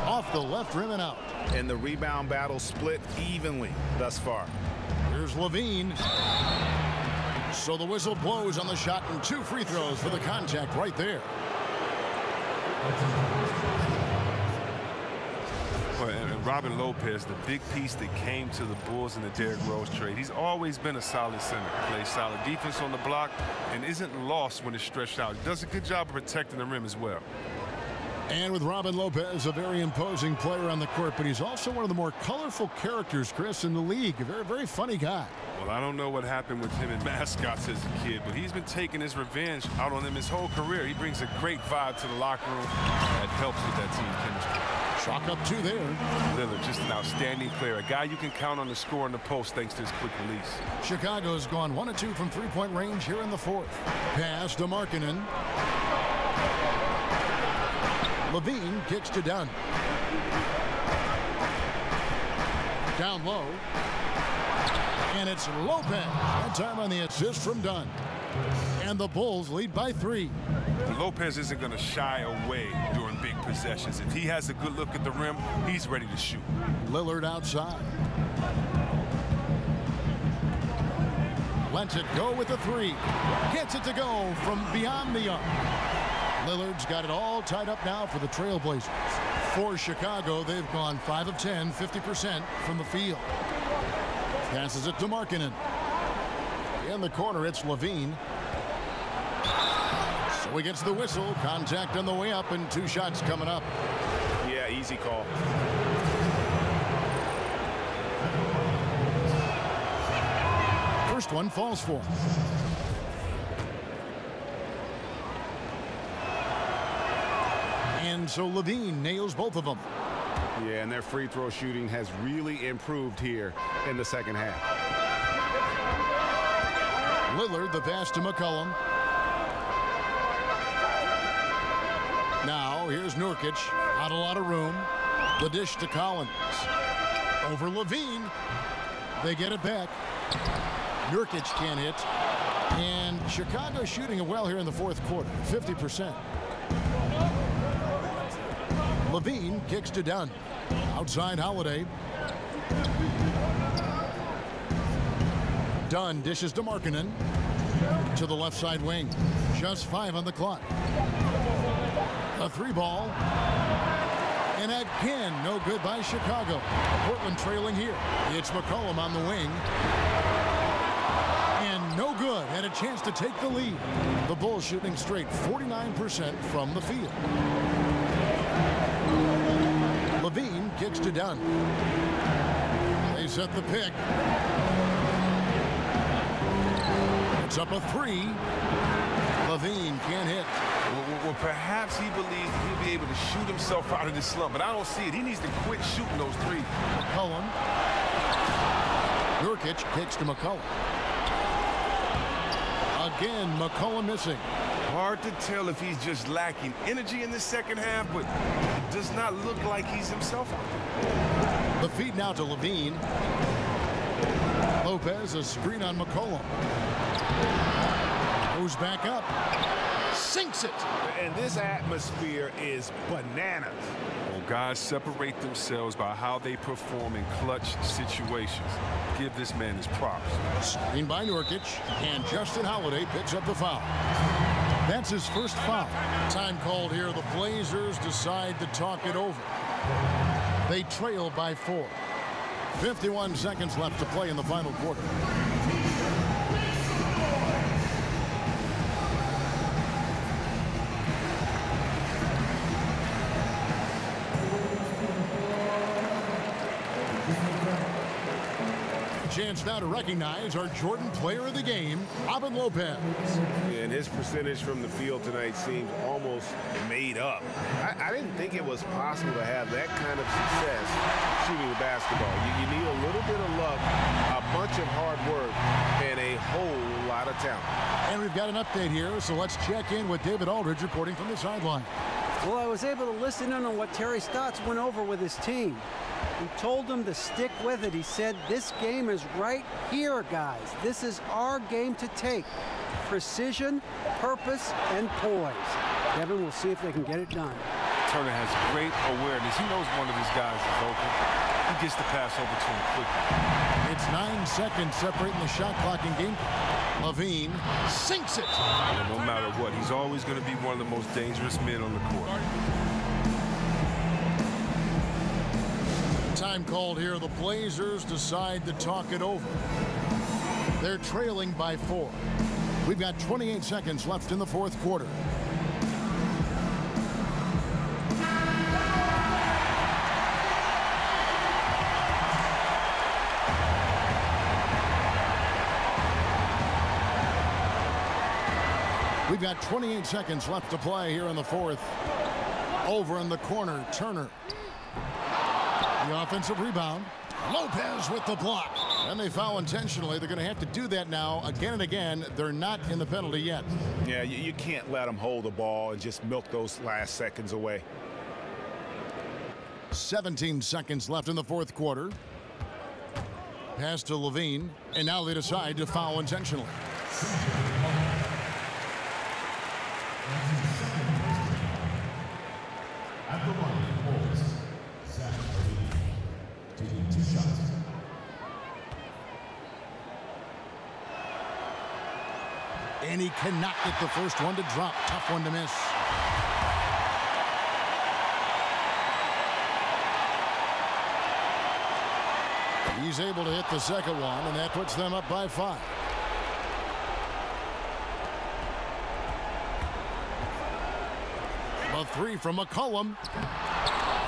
Off the left rim and out. And the rebound battle split evenly thus far. Here's LaVine. So the whistle blows on the shot and 2 free throws for the contact right there. Well, and Robin Lopez, the big piece that came to the Bulls in the Derrick Rose trade. He's always been a solid center. Plays solid defense on the block and isn't lost when it's stretched out. He does a good job of protecting the rim as well. And with Robin Lopez, a very imposing player on the court, but he's also one of the more colorful characters, Chris, in the league. A very, very funny guy. Well, I don't know what happened with him and mascots as a kid, but he's been taking his revenge out on them his whole career. He brings a great vibe to the locker room that helps with that team chemistry. Chalk up 2 there. Lillard, just an outstanding player. A guy you can count on to score in the post thanks to his quick release. Chicago's gone 1 of 2 from three-point range here in the fourth. Pass to Markkanen. LaVine kicks to Dunn. Down low. And it's Lopez. That time on the assist from Dunn. And the Bulls lead by 3. Lopez isn't going to shy away during big possessions. If he has a good look at the rim, he's ready to shoot. Lillard outside. Lets it go with the 3. Gets it to go from beyond the arc. Lillard's got it all tied up now for the Trailblazers. For Chicago, they've gone 5 of 10, 50% from the field. Passes it to Markkanen. In the corner, it's Levine. So he gets the whistle. Contact on the way up, and 2 shots coming up. Yeah, easy call. First one falls for him. And so Levine nails both of them. Yeah, and their free throw shooting has really improved here in the second half. Lillard, the pass to McCollum. Now, here's Nurkic. Not a lot of room. The dish to Collins. Over Levine. They get it back. Nurkic can't hit. And Chicago shooting it well here in the fourth quarter. 50%. Levine kicks to Dunn. Outside Holiday. Dunn dishes to Markkanen. To the left side wing. Just 5 on the clock. A 3-ball. And again, no good by Chicago. Portland trailing here. It's McCollum on the wing. And no good. Had a chance to take the lead. The Bulls shooting straight 49% from the field. Levine kicks to Dunn. They set the pick. It's up a 3. Levine can't hit. Well, perhaps he believes he'll be able to shoot himself out of this slump, but I don't see it. He needs to quit shooting those threes. McCollum. Nurkic kicks to McCollum. Again, McCollum missing. Hard to tell if he's just lacking energy in the second half, but it does not look like he's himself out there. The feed now to Levine. Lopez, a screen on McCollum. Goes back up. Sinks it. And this atmosphere is bananas. Well, guys separate themselves by how they perform in clutch situations. Give this man his props. Screen by Nurkic, and Justin Holiday picks up the foul. That's his first foul. Time called here. The Blazers decide to talk it over. They trail by 4. 51 seconds left to play in the final quarter. Chance now to recognize our Jordan Player of the Game, Robin Lopez. And his percentage from the field tonight seems almost made up. I didn't think it was possible to have that kind of success shooting the basketball. You need a little bit of luck, a bunch of hard work, and a whole lot of talent. And we've got an update here, so let's check in with David Aldridge reporting from the sideline. Well, I was able to listen in on what Terry Stotts went over with his team. He told them to stick with it. He said, this game is right here, guys. This is our game to take. Precision, purpose, and poise. Kevin, we'll see if they can get it done. Turner has great awareness. He knows one of his guys is open. He gets the pass over to him quickly. It's 9 seconds separating the shot clock and game. Levine sinks it. And no matter what, he's always going to be one of the most dangerous men on the court. Time called here. The Blazers decide to talk it over. They're trailing by 4. We've got 28 seconds left in the fourth quarter. We've got 28 seconds left to play here in the fourth. Over in the corner, Turner. The offensive rebound. Lopez with the block. And they foul intentionally. They're going to have to do that now again and again. They're not in the penalty yet. Yeah, you can't let them hold the ball and just milk those last seconds away. 17 seconds left in the fourth quarter. Pass to Levine. And now they decide to foul intentionally. At the line of Bulls, Zach Levine, taking 2 shots. And he cannot get the first one to drop. Tough one to miss. He's able to hit the second one, and that puts them up by 5. A three from McCollum.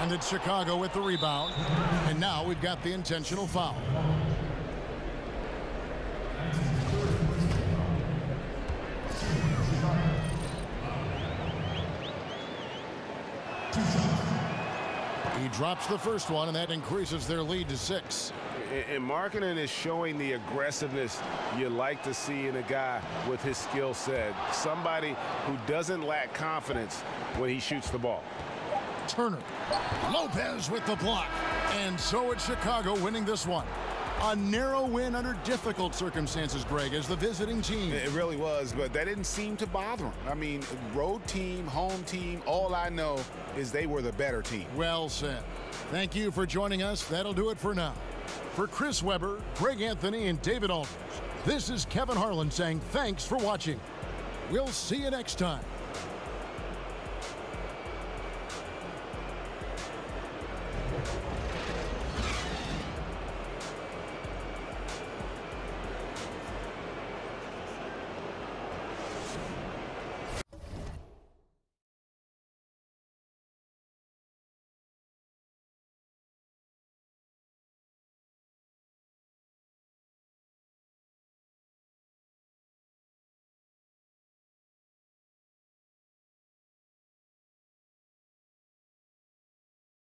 And it's Chicago with the rebound. And now we've got the intentional foul. He drops the first one, and that increases their lead to 6. And Markkanen is showing the aggressiveness you like to see in a guy with his skill set. Somebody who doesn't lack confidence when he shoots the ball. Turner. Lopez with the block. And so it's Chicago winning this one. A narrow win under difficult circumstances, Greg, as the visiting team. It really was, but that didn't seem to bother them. I mean, road team, home team, all I know is they were the better team. Well said. Thank you for joining us. That'll do it for now. For Chris Webber, Greg Anthony, and David Aldridge, this is Kevin Harlan saying thanks for watching. We'll see you next time.